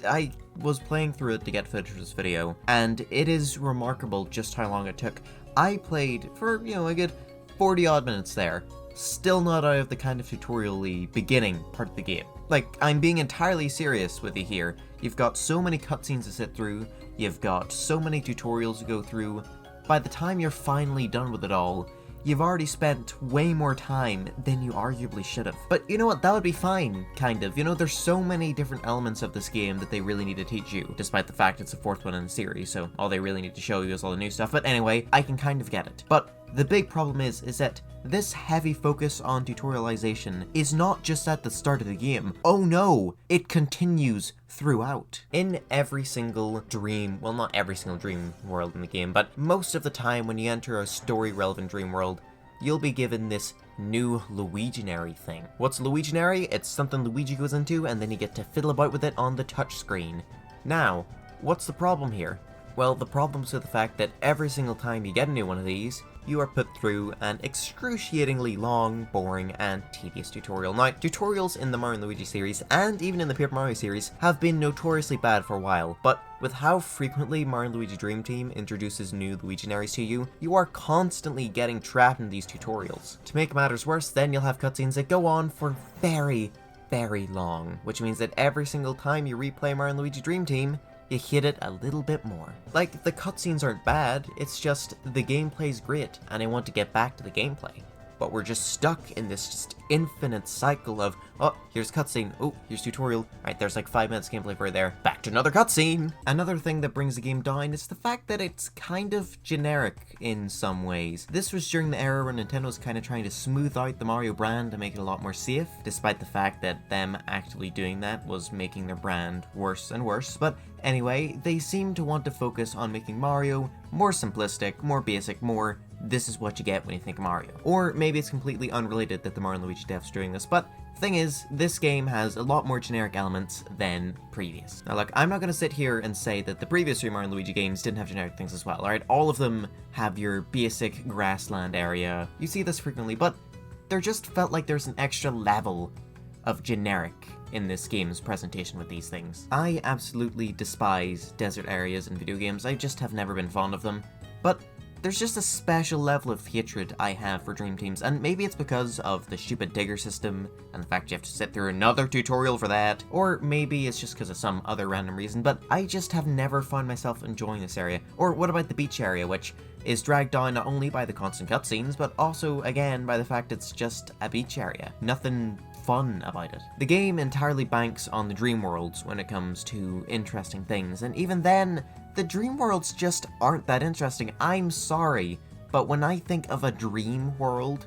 I was playing through it to get footage for this video, and it is remarkable just how long it took. I played for, a good 40 odd minutes there, still not out of the kind of tutorial-y beginning part of the game. Like, I'm being entirely serious with you here. You've got so many cutscenes to sit through, you've got so many tutorials to go through. By the time you're finally done with it all, you've already spent way more time than you arguably should have. But you know what, that would be fine, kind of. There's so many different elements of this game that they really need to teach you, despite the fact it's the 4th one in the series, so all they really need to show you is all the new stuff. But anyway, I can kind of get it. But the big problem is that this heavy focus on tutorialization is not just at the start of the game. Oh no, it continues throughout. In every single dream, well, not every single dream world in the game, but most of the time when you enter a story-relevant dream world, you'll be given this new Luiginary thing. What's Luiginary? It's something Luigi goes into, and then you get to fiddle about with it on the touchscreen. Now, what's the problem here? Well, the problem's with the fact that every single time you get a new one of these, you are put through an excruciatingly long, boring, and tedious tutorial. Now, tutorials in the Mario & Luigi series, and even in the Paper Mario series, have been notoriously bad for a while, but with how frequently Mario & Luigi Dream Team introduces new Luigiaries to you, you are constantly getting trapped in these tutorials. To make matters worse, then you'll have cutscenes that go on for very long, which means that every single time you replay Mario & Luigi Dream Team, you hit it a little bit more. Like, the cutscenes aren't bad, it's just the gameplay's great, and I want to get back to the gameplay. But we're just stuck in this just infinite cycle of, oh, here's cutscene, oh, here's tutorial, right, there's like 5 minutes gameplay for there, back to another cutscene! Another thing that brings the game down is the fact that it's kind of generic in some ways. This was during the era where Nintendo was kind of trying to smooth out the Mario brand and make it a lot more safe, despite the fact that them actually doing that was making their brand worse and worse. But anyway, they seem to want to focus on making Mario more simplistic, more basic, more this is what you get when you think of Mario. Or maybe it's completely unrelated that the Mario & Luigi devs are doing this, but the thing is, this game has a lot more generic elements than previous. Now look, I'm not going to sit here and say that the previous three Mario & Luigi games didn't have generic things as well, alright? All of them have your basic grassland area. You see this frequently, but there just felt like there's an extra level of generic in this game's presentation with these things. I absolutely despise desert areas in video games, I just have never been fond of them. But there's just a special level of hatred I have for Dream Teams, and maybe it's because of the stupid digger system, and the fact you have to sit through another tutorial for that, or maybe it's just because of some other random reason, but I just have never found myself enjoying this area. Or what about the beach area, which is dragged down not only by the constant cutscenes, but also, again, by the fact it's just a beach area. Nothing fun about it. The game entirely banks on the dream worlds when it comes to interesting things, and even then, the dream worlds just aren't that interesting. I'm sorry, but when I think of a dream world,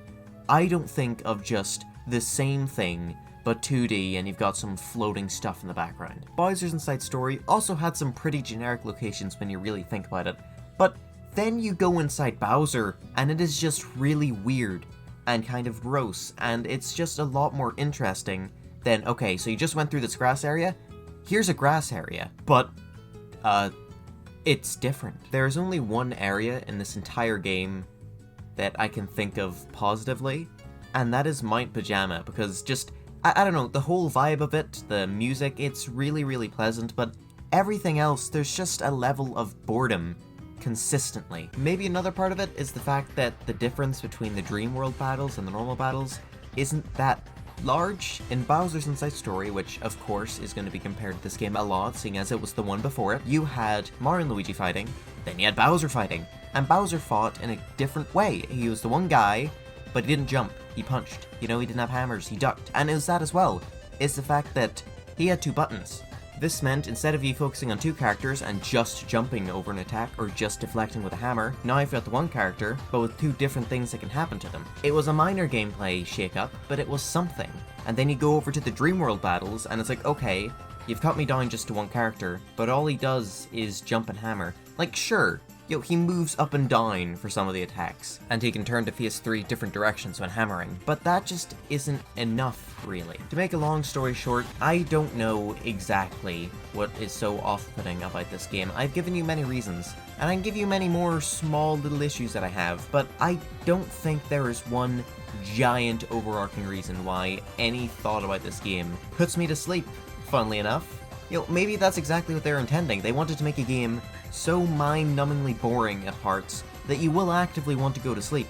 I don't think of just the same thing, but 2D and you've got some floating stuff in the background. Bowser's Inside Story also had some pretty generic locations when you really think about it, but then you go inside Bowser, and it is just really weird and kind of gross, and it's just a lot more interesting than, okay, so you just went through this grass area, here's a grass area, but, it's different. There's only one area in this entire game that I can think of positively, and that is Mount Pajama, because just, I don't know, the whole vibe of it, the music, it's really pleasant, but everything else, there's just a level of boredom consistently. Maybe another part of it is the fact that the difference between the Dream World battles and the normal battles isn't that large. In Bowser's Inside Story, which of course is going to be compared to this game a lot, seeing as it was the one before it, you had Mario and Luigi fighting, then you had Bowser fighting, and Bowser fought in a different way. He was the one guy, but he didn't jump, he punched, you know, he didn't have hammers, he ducked, and it was that as well, is the fact that he had two buttons. This meant instead of you focusing on two characters and just jumping over an attack or just deflecting with a hammer, now you've got the one character, but with two different things that can happen to them. It was a minor gameplay shake-up, but it was something. And then you go over to the Dream World battles, and it's like, okay, you've cut me down just to one character, but all he does is jump and hammer. Like, sure, yo, he moves up and down for some of the attacks, and he can turn to face 3 different directions when hammering, but that just isn't enough, really. To make a long story short, I don't know exactly what is so off-putting about this game. I've given you many reasons, and I can give you many more small little issues that I have, but I don't think there is one giant overarching reason why any thought about this game puts me to sleep, funnily enough. You know, maybe that's exactly what they're intending. They wanted to make a game so mind-numbingly boring at parts that you will actively want to go to sleep.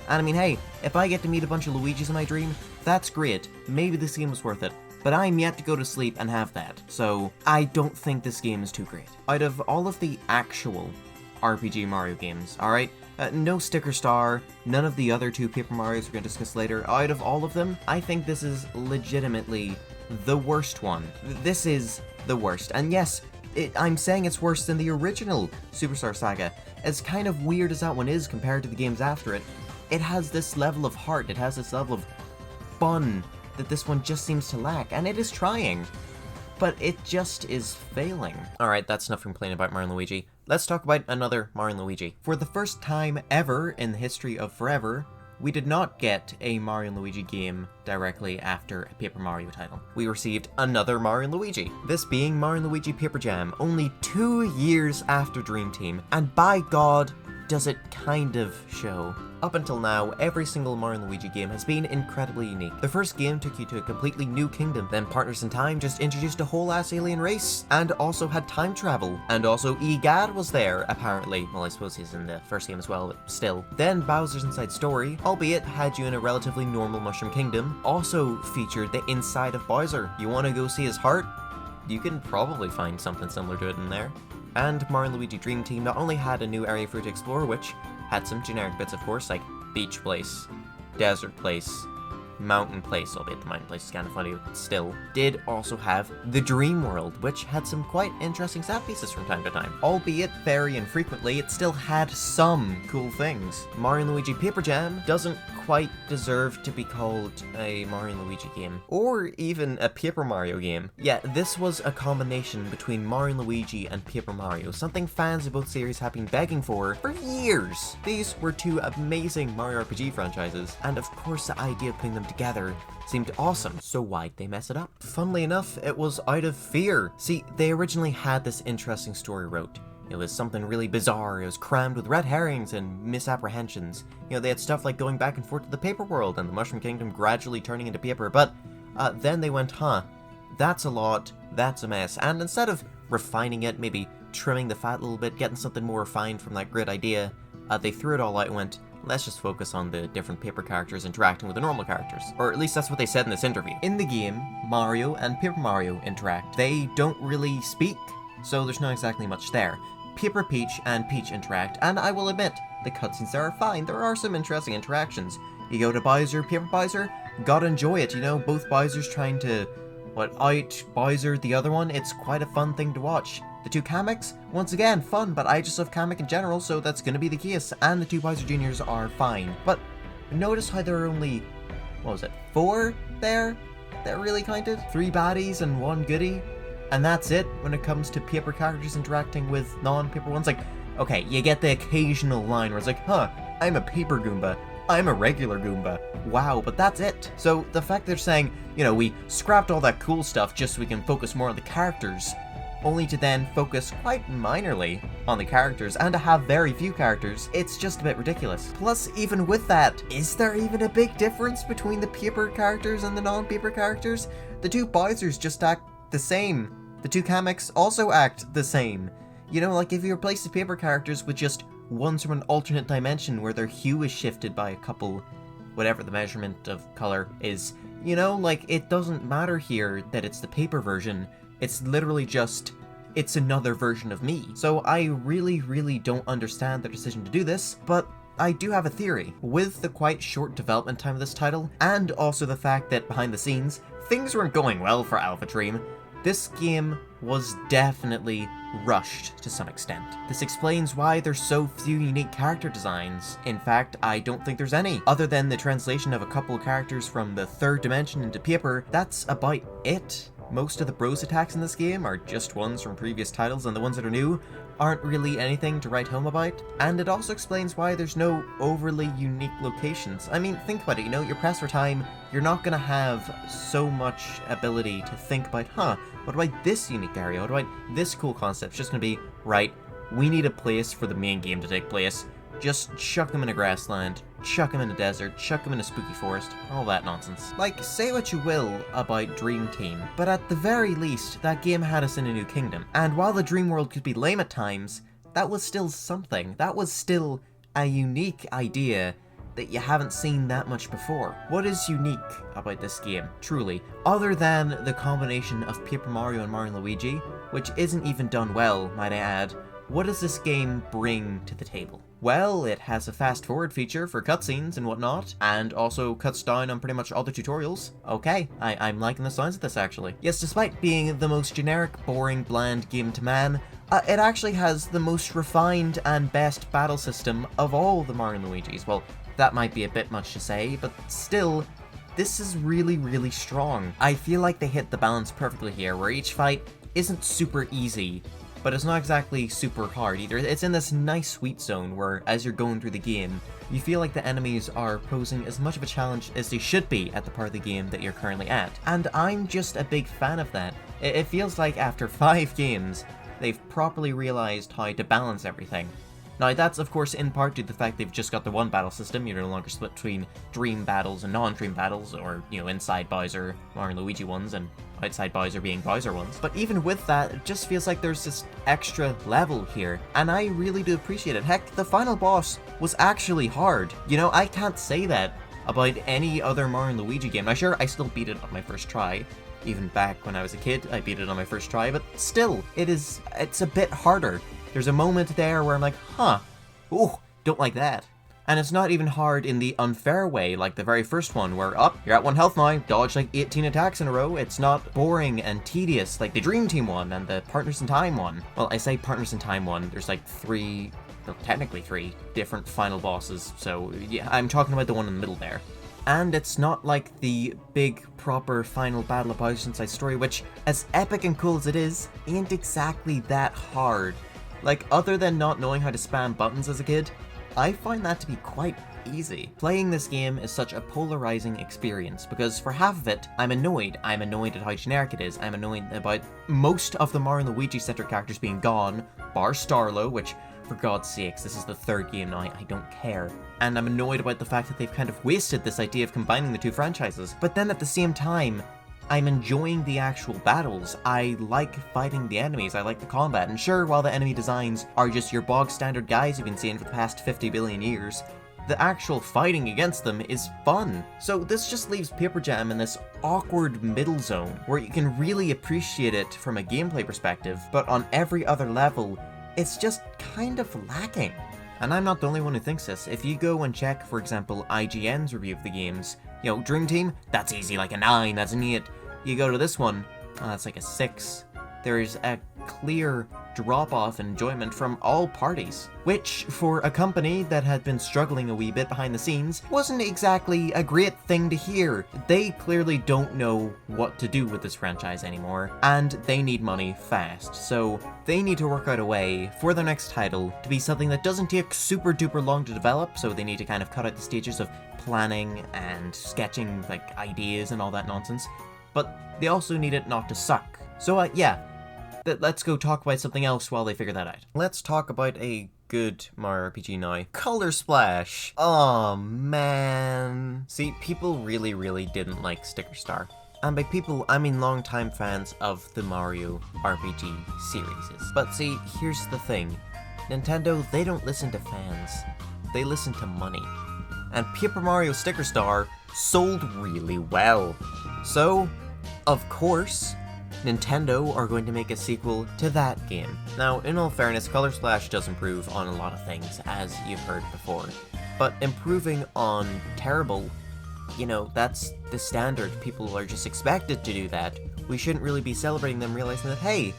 And I mean, hey, if I get to meet a bunch of Luigis in my dream, that's great. Maybe this game was worth it. But I'm yet to go to sleep and have that, so I don't think this game is too great. Out of all of the actual RPG Mario games, alright? No Sticker Star, none of the other 2 Paper Marios we're going to discuss later. Out of all of them, I think this is legitimately the worst one. This is the worst. And yes, I'm saying it's worse than the original Superstar Saga. As kind of weird as that one is compared to the games after it, it has this level of heart, it has this level of fun that this one just seems to lack, and it is trying, but it just is failing. Alright, that's enough complaining about Mario & Luigi. Let's talk about another Mario & Luigi. For the first time ever in the history of forever, we did not get a Mario & Luigi game directly after a Paper Mario title. We received another Mario & Luigi, this being Mario & Luigi Paper Jam, only 2 years after Dream Team, and by God, does it kind of show? Up until now, every single Mario & Luigi game has been incredibly unique. The first game took you to a completely new kingdom, then Partners in Time just introduced a whole ass alien race, and also had time travel, and also EGAD was there, apparently. Well, I suppose he's in the first game as well, but still. Then Bowser's Inside Story, albeit had you in a relatively normal Mushroom Kingdom, also featured the inside of Bowser. You want to go see his heart? You can probably find something similar to it in there. And Mario & Luigi Dream Team not only had a new area for you to explore, which had some generic bits of course, like beach place, desert place, mountain place, albeit the mountain place is kind of funny, but still, did also have the Dream World, which had some quite interesting set pieces from time to time. Albeit very infrequently, it still had some cool things. Mario & Luigi Paper Jam doesn't quite deserve to be called a Mario & Luigi game, or even a Paper Mario game. Yeah, this was a combination between Mario & Luigi and Paper Mario, something fans of both series have been begging for years. These were two amazing Mario RPG franchises, and of course the idea of putting them together seemed awesome, so why'd they mess it up? Funnily enough, it was out of fear. See, they originally had this interesting story wrote. It was something really bizarre, it was crammed with red herrings and misapprehensions. You know, they had stuff like going back and forth to the paper world and the Mushroom Kingdom gradually turning into paper, but then they went, that's a lot, that's a mess. And instead of refining it, maybe trimming the fat a little bit, getting something more refined from that great idea, they threw it all out and went, let's just focus on the different paper characters interacting with the normal characters. Or at least that's what they said in this interview. In the game, Mario and Paper Mario interact. They don't really speak, so there's not exactly much there. Paper Peach and Peach interact, and I will admit, the cutscenes there are fine. There are some interesting interactions. You go to Bowser, Paper Bowser, gotta enjoy it, you know, both Bowsers trying to, out Bowser the other one. It's quite a fun thing to watch. The two Kameks, once again, fun, but I just love Kamek in general, so that's gonna be the case, and the two Bowser Juniors are fine. But notice how there are only, 4 there that really counted? 3 baddies and 1 goodie? And that's it when it comes to paper characters interacting with non-paper ones. Like, okay, you get the occasional line where it's like, I'm a paper Goomba, I'm a regular Goomba, wow, but that's it. So the fact they're saying, you know, we scrapped all that cool stuff just so we can focus more on the characters, only to then focus quite minorly on the characters and to have very few characters, it's just a bit ridiculous. Plus, even with that, is there even a big difference between the paper characters and the non-paper characters? The two Bowsers just act the same. The two Kameks also act the same. You know, like if you replace the paper characters with just ones from an alternate dimension where their hue is shifted by a couple, whatever the measurement of color is, you know, like it doesn't matter here that it's the paper version. It's literally just, it's another version of me. So I really don't understand their decision to do this, but I do have a theory. With the quite short development time of this title, and also the fact that behind the scenes, things weren't going well for Alpha Dream, this game was definitely rushed to some extent. This explains why there's so few unique character designs. In fact, I don't think there's any. Other than the translation of a couple characters from the 3rd dimension into paper, that's about it. Most of the bros attacks in this game are just ones from previous titles, and the ones that are new aren't really anything to write home about. And it also explains why there's no overly unique locations. I mean, think about it, you know, you're pressed for time, you're not gonna have so much ability to think about, what about this unique area, what about this cool concept? It's just gonna be, right, we need a place for the main game to take place. Just chuck them in a grassland, chuck them in a desert, chuck them in a spooky forest, all that nonsense. Like, say what you will about Dream Team, but at the very least, that game had us in a new kingdom. And while the Dream World could be lame at times, that was still something. That was still a unique idea that you haven't seen that much before. What is unique about this game, truly, other than the combination of Paper Mario and Mario & Luigi, which isn't even done well, might I add? What does this game bring to the table? Well, it has a fast forward feature for cutscenes and whatnot, and also cuts down on pretty much all the tutorials. Okay, I'm liking the sounds of this actually. Yes, despite being the most generic, boring, bland game to man, it actually has the most refined and best battle system of all the Mario & Luigi's. Well, that might be a bit much to say, but still, this is really strong. I feel like they hit the balance perfectly here, where each fight isn't super easy, but it's not exactly super hard either. It's in this nice sweet zone where, as you're going through the game, you feel like the enemies are posing as much of a challenge as they should be at the part of the game that you're currently at. And I'm just a big fan of that. It feels like after 5 games, they've properly realized how to balance everything. Now that's of course in part due to the fact they've just got the one battle system. You're no longer split between dream battles and non-dream battles, or, you know, inside Bowser, Mario and Luigi ones, and outside Bowser being Bowser ones. But even with that, it just feels like there's this extra level here, and I really do appreciate it. Heck, the final boss was actually hard. You know, I can't say that about any other Mario and Luigi game. Now sure, I still beat it on my first try. Even back when I was a kid, I beat it on my first try, but still, it's a bit harder. There's a moment there where I'm like, huh, ooh, don't like that. And it's not even hard in the unfair way, like the very first one, where, you're at 1 health now, dodge like 18 attacks in a row. It's not boring and tedious like the Dream Team one and the Partners in Time one. Well, I say Partners in Time one, there's like technically three different final bosses, so yeah, I'm talking about the one in the middle there. And it's not like the big, proper final battle of Bowser's Inside Story, which, as epic and cool as it is, ain't exactly that hard. Like, other than not knowing how to spam buttons as a kid, I find that to be quite easy. Playing this game is such a polarizing experience, because for half of it, I'm annoyed. I'm annoyed at how generic it is. I'm annoyed about most of the Mario and Luigi-centric characters being gone, bar Starlo, which, for God's sakes, this is the third game now, I don't care. And I'm annoyed about the fact that they've kind of wasted this idea of combining the two franchises. But then at the same time, I'm enjoying the actual battles. I like fighting the enemies, I like the combat, and sure, while the enemy designs are just your bog standard guys you've been seeing for the past 50 billion years, the actual fighting against them is fun. So this just leaves Paper Jam in this awkward middle zone, where you can really appreciate it from a gameplay perspective, but on every other level, it's just kind of lacking. And I'm not the only one who thinks this. If you go and check, for example, IGN's review of the games, you know, Dream Team, that's easy, like a 9, that's an 8. You go to this one, oh, that's like a 6. There's a clear drop-off in enjoyment from all parties, which, for a company that had been struggling a wee bit behind the scenes, wasn't exactly a great thing to hear. They clearly don't know what to do with this franchise anymore, and they need money fast, so they need to work out a way for their next title to be something that doesn't take super duper long to develop, so they need to kind of cut out the stages of planning and sketching, like, ideas and all that nonsense, but they also need it not to suck. So yeah, let's go talk about something else while they figure that out. Let's talk about a good Mario RPG now. Color Splash! Oh man. See, people really didn't like Sticker Star. And by people, I mean long-time fans of the Mario RPG series. But see, here's the thing. Nintendo, they don't listen to fans. They listen to money. And Paper Mario Sticker Star sold really well. So, of course, Nintendo are going to make a sequel to that game. Now, in all fairness, Color Splash does improve on a lot of things, as you've heard before. But improving on terrible, you know, that's the standard. People are just expected to do that. We shouldn't really be celebrating them realizing that, hey,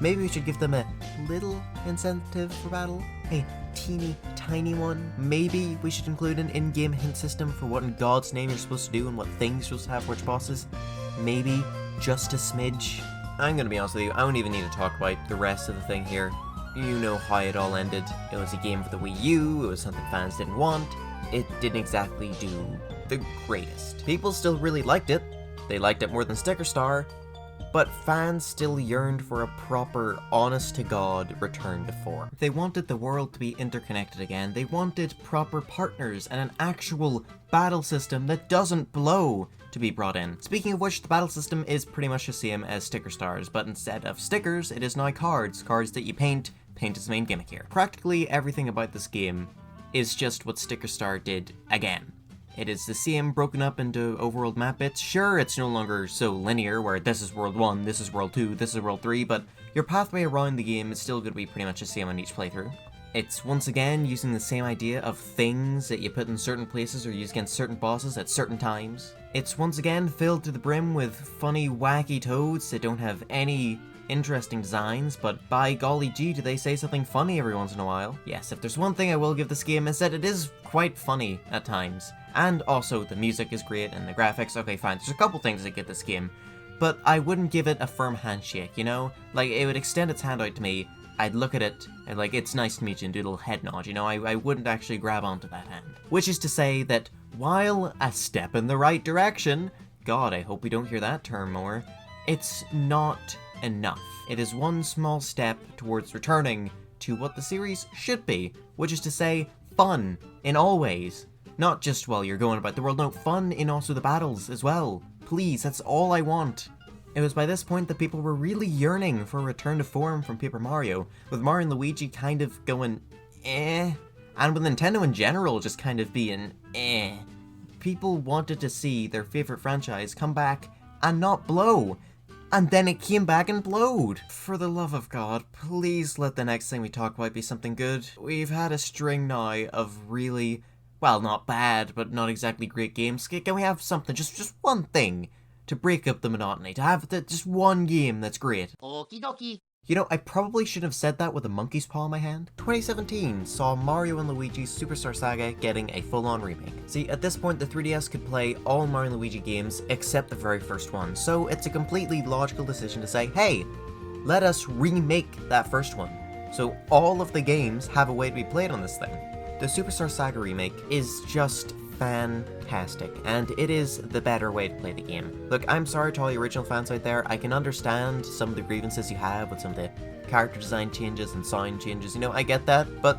maybe we should give them a little incentive for battle. A teeny tiny one. Maybe we should include an in-game hint system for what in God's name you're supposed to do and what things you're supposed to have for which bosses. Maybe just a smidge. I'm gonna be honest with you, I don't even need to talk about the rest of the thing here. You know how it all ended. It was a game for the Wii U, it was something fans didn't want. It didn't exactly do the greatest. People still really liked it. They liked it more than Sticker Star, but fans still yearned for a proper, honest-to-God return to form. They wanted the world to be interconnected again. They wanted proper partners and an actual battle system that doesn't blow to be brought in. Speaking of which, the battle system is pretty much the same as Sticker Stars, but instead of stickers, it is now cards. Cards that you paint. Paint is the main gimmick here. Practically everything about this game is just what Sticker Star did again. It is the same broken up into overworld map bits. Sure, it's no longer so linear, where this is World 1, this is World 2, this is World 3, but your pathway around the game is still going to be pretty much the same on each playthrough. It's once again using the same idea of things that you put in certain places or use against certain bosses at certain times. It's once again filled to the brim with funny, wacky toads that don't have any interesting designs, but by golly gee, do they say something funny every once in a while. Yes, if there's one thing I will give this game is that it is quite funny at times. And also, the music is great and the graphics, okay fine, there's a couple things that get this game, but I wouldn't give it a firm handshake, you know? Like, it would extend its hand out to me, I'd look at it, and like, it's nice to meet you, and do a little head nod, you know? I wouldn't actually grab onto that hand. Which is to say that, while a step in the right direction, God, I hope we don't hear that term more, it's not enough. It is one small step towards returning to what the series should be, which is to say, fun in all ways. Not just while you're going about the world, no, fun in also the battles as well. Please, that's all I want. It was by this point that people were really yearning for a return to form from Paper Mario, with Mario and Luigi kind of going, eh, and with Nintendo in general just kind of being, eh. People wanted to see their favourite franchise come back and not blow. And then it came back and blowed. For the love of God, please let the next thing we talk about be something good. We've had a string now of really, well, not bad, but not exactly great games. Can we have something, just one thing, to break up the monotony, to have just one game that's great? Okie dokie. You know, I probably should have said that with a monkey's paw in my hand. 2017 saw Mario and Luigi's Superstar Saga getting a full-on remake. See, at this point, the 3DS could play all Mario and Luigi games except the very first one, so it's a completely logical decision to say, hey, let us remake that first one. So all of the games have a way to be played on this thing. The Superstar Saga remake is just fantastic, and it is the better way to play the game. Look, I'm sorry to all the original fans out there, I can understand some of the grievances you have with some of the character design changes and sound changes, you know, I get that, but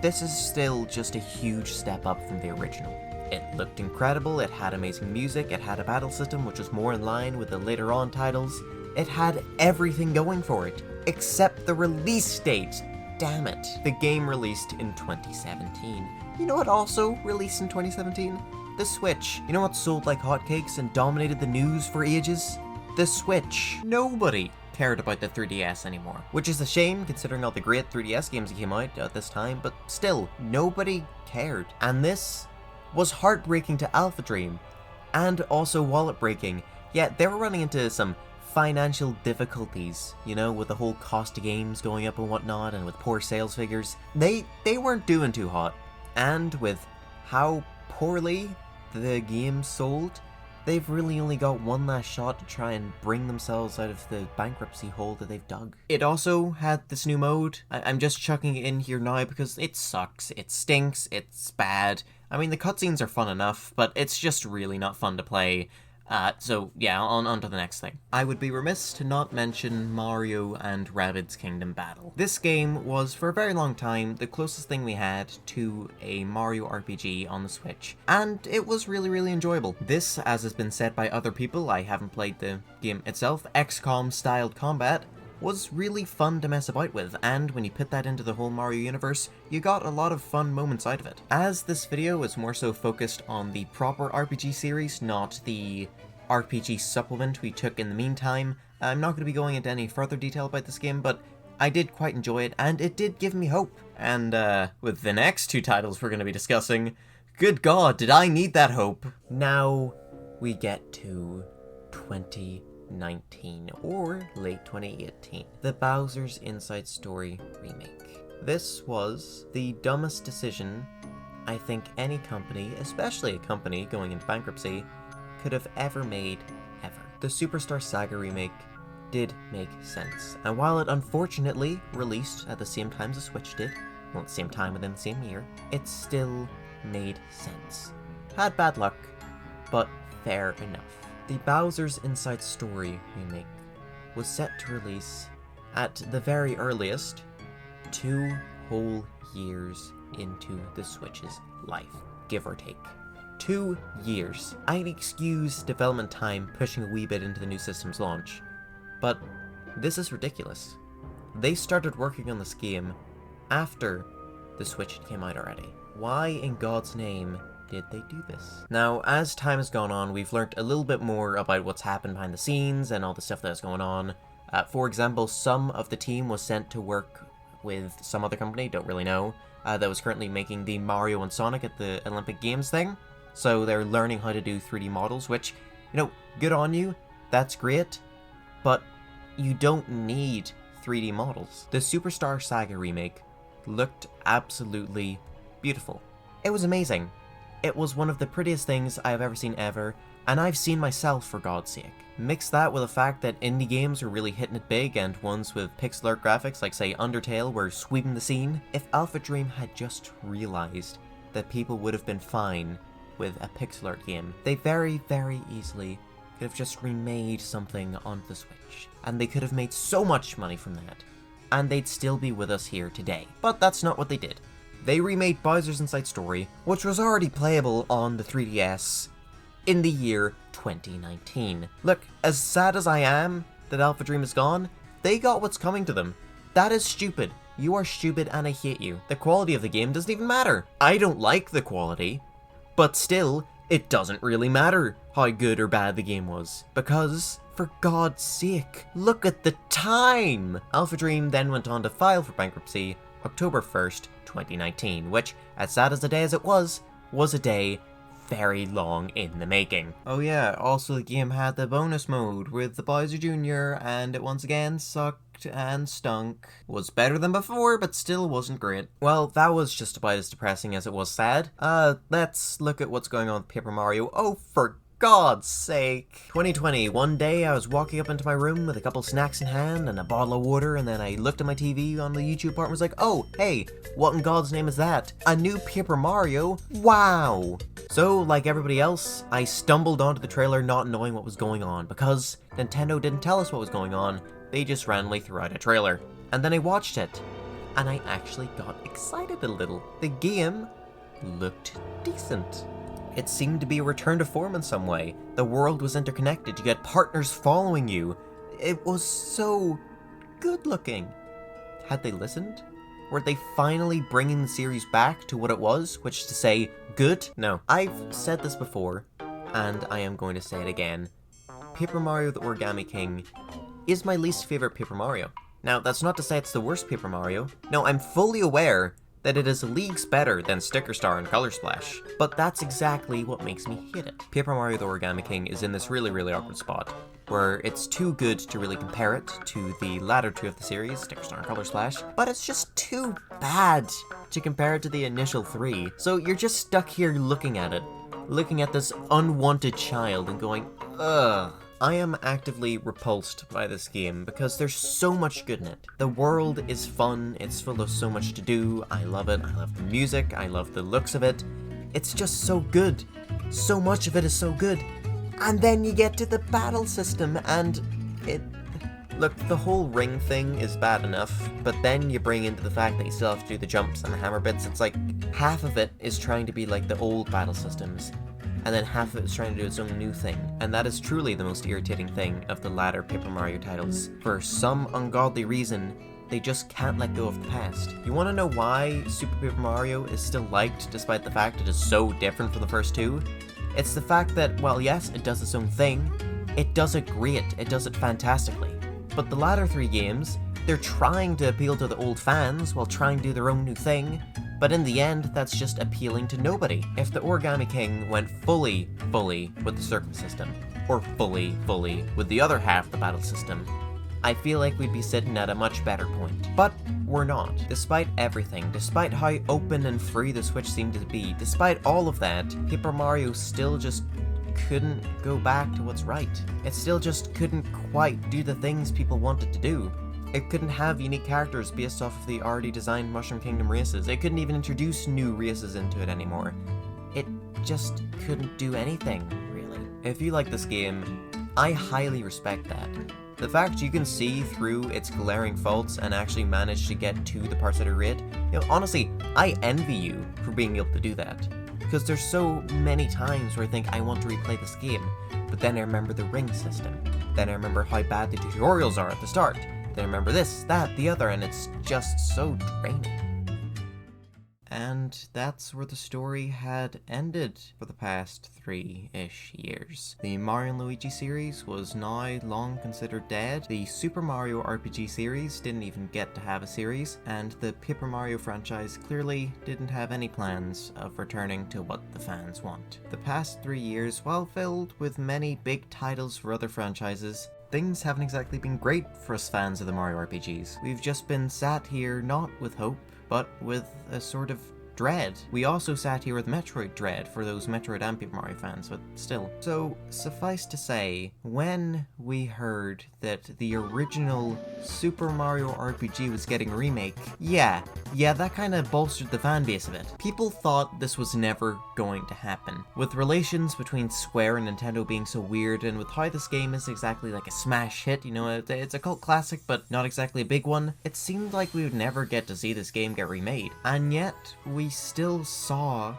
this is still just a huge step up from the original. It looked incredible, it had amazing music, it had a battle system which was more in line with the later on titles, it had everything going for it, except the release date. Damn it. The game released in 2017. You know what also released in 2017? The Switch. You know what sold like hotcakes and dominated the news for ages? The Switch. Nobody cared about the 3DS anymore. Which is a shame considering all the great 3DS games that came out at this time, but still, nobody cared. And this was heartbreaking to Alpha Dream, and also wallet-breaking. Yet they were running into some financial difficulties, you know, with the whole cost of games going up and whatnot, and with poor sales figures. They weren't doing too hot. And with how poorly the game sold, they've really only got one last shot to try and bring themselves out of the bankruptcy hole that they've dug. It also had this new mode. I'm just chucking it in here now because it sucks, it stinks, it's bad. I mean, the cutscenes are fun enough, but it's just really not fun to play. So yeah, on to the next thing. I would be remiss to not mention Mario and Rabbids Kingdom Battle. This game was, for a very long time, the closest thing we had to a Mario RPG on the Switch, and it was really, really enjoyable. This, as has been said by other people, I haven't played the game itself, XCOM-styled combat, was really fun to mess about with, and when you put that into the whole Mario universe, you got a lot of fun moments out of it. As this video is more so focused on the proper RPG series, not the RPG supplement we took in the meantime, I'm not going to be going into any further detail about this game, but I did quite enjoy it, and it did give me hope. And with the next two titles we're going to be discussing, good God, did I need that hope. Now we get to 2019, or late 2018, the Bowser's Inside Story remake. This was the dumbest decision I think any company, especially a company going into bankruptcy, could have ever made, ever. The Superstar Saga remake did make sense, and while it unfortunately released at the same time as the Switch did, well, at the same time within the same year, it still made sense. Had bad luck, but fair enough. The Bowser's Inside Story remake was set to release at the very earliest 2 whole years into the Switch's life, give or take. 2 years. I'd excuse development time pushing a wee bit into the new system's launch, but this is ridiculous. They started working on this game after the Switch came out already. Why in God's name did they do this? Now, as time has gone on, we've learnt a little bit more about what's happened behind the scenes and all the stuff that's going on. For example, some of the team was sent to work with some other company, don't really know, that was currently making the Mario and Sonic at the Olympic Games thing. So they're learning how to do 3D models, which, you know, good on you, that's great, but you don't need 3D models. The Superstar Saga remake looked absolutely beautiful. It was amazing. It was one of the prettiest things I've ever seen ever, and I've seen myself, for God's sake. Mix that with the fact that indie games are really hitting it big, and ones with pixel art graphics like, say, Undertale were sweeping the scene. If Alpha Dream had just realized that people would have been fine with a pixel art game, they very, very easily could have just remade something onto the Switch, and they could have made so much money from that. and they'd still be with us here today. But that's not what they did. They remade Bowser's Inside Story, which was already playable on the 3DS in the year 2019. Look, as sad as I am that Alpha Dream is gone, they got what's coming to them. That is stupid. You are stupid and I hate you. The quality of the game doesn't even matter. I don't like the quality, but still, it doesn't really matter how good or bad the game was. Because, for God's sake, look at the time! Alpha Dream then went on to file for bankruptcy October 1st, 2019, which, as sad as the day as it was a day very long in the making. Oh yeah, also the game had the bonus mode with the Bowser Jr. and it once again sucked and stunk. Was better than before, but still wasn't great. Well, that was just about as depressing as it was sad. Let's look at what's going on with Paper Mario. Oh, for God's sake. 2020, one day I was walking up into my room with a couple snacks in hand and a bottle of water, and then I looked at my TV on the YouTube part and was like, oh, hey, what in God's name is that? A new Paper Mario? Wow! So, like everybody else, I stumbled onto the trailer not knowing what was going on, because Nintendo didn't tell us what was going on, they just randomly threw out a trailer. And then I watched it, and I actually got excited a little. The game looked decent. It seemed to be a return to form in some way. The world was interconnected, you had partners following you. It was so good looking. Had they listened? Were they finally bringing the series back to what it was, which is to say, good? No. I've said this before, and I am going to say it again. Paper Mario the Origami King is my least favorite Paper Mario. Now, that's not to say it's the worst Paper Mario. No, I'm fully aware that it is leagues better than Sticker Star and Color Splash, but that's exactly what makes me hate it. Paper Mario the Origami King is in this really, really awkward spot, where it's too good to really compare it to the latter two of the series, Sticker Star and Color Splash, but it's just too bad to compare it to the initial three. So you're just stuck here looking at it, looking at this unwanted child and going, ugh. I am actively repulsed by this game because there's so much good in it. The world is fun, it's full of so much to do, I love it, I love the music, I love the looks of it. It's just so good. So much of it is so good. And then you get to the battle system and it... Look, the whole ring thing is bad enough, but then you bring into the fact that you still have to do the jumps and the hammer bits. It's like half of it is trying to be like the old battle systems, and then half of it is trying to do its own new thing. And that is truly the most irritating thing of the latter Paper Mario titles. For some ungodly reason, they just can't let go of the past. You want to know why Super Paper Mario is still liked despite the fact it is so different from the first two? It's the fact that, well, yes, it does its own thing, it does it great, it does it fantastically. But the latter three games, they're trying to appeal to the old fans while trying to do their own new thing, but in the end, that's just appealing to nobody. If the Origami King went fully with the circle system, or fully with the other half of the battle system, I feel like we'd be sitting at a much better point. But we're not. Despite everything, despite how open and free the Switch seemed to be, despite all of that, Paper Mario still just couldn't go back to what's right. It still just couldn't quite do the things people wanted to do. It couldn't have unique characters based off of the already designed Mushroom Kingdom races. It couldn't even introduce new races into it anymore. It just couldn't do anything, really. If you like this game, I highly respect that. The fact you can see through its glaring faults and actually manage to get to the parts that are great, honestly, I envy you for being able to do that. Because there's so many times where I think I want to replay this game, but then I remember the ring system. Then I remember how bad the tutorials are at the start. Then I remember this, that, the other, and it's just so draining. And that's where the story had ended for the past 3-ish years. The Mario and Luigi series was now long considered dead, the Super Mario RPG series didn't even get to have a series, and the Paper Mario franchise clearly didn't have any plans of returning to what the fans want. The past 3 years, while filled with many big titles for other franchises, things haven't exactly been great for us fans of the Mario RPGs. We've just been sat here not with hope, but with a sort of Dread. We also sat here with Metroid Dread for those Metroid and Paper Mario fans, but still. So, suffice to say, when we heard that the original Super Mario RPG was getting a remake, yeah, that kind of bolstered the fan base a bit. People thought this was never going to happen. With relations between Square and Nintendo being so weird, and with how this game is exactly like a smash hit, you know, it's a cult classic, but not exactly a big one, it seemed like we would never get to see this game get remade. And yet, we still saw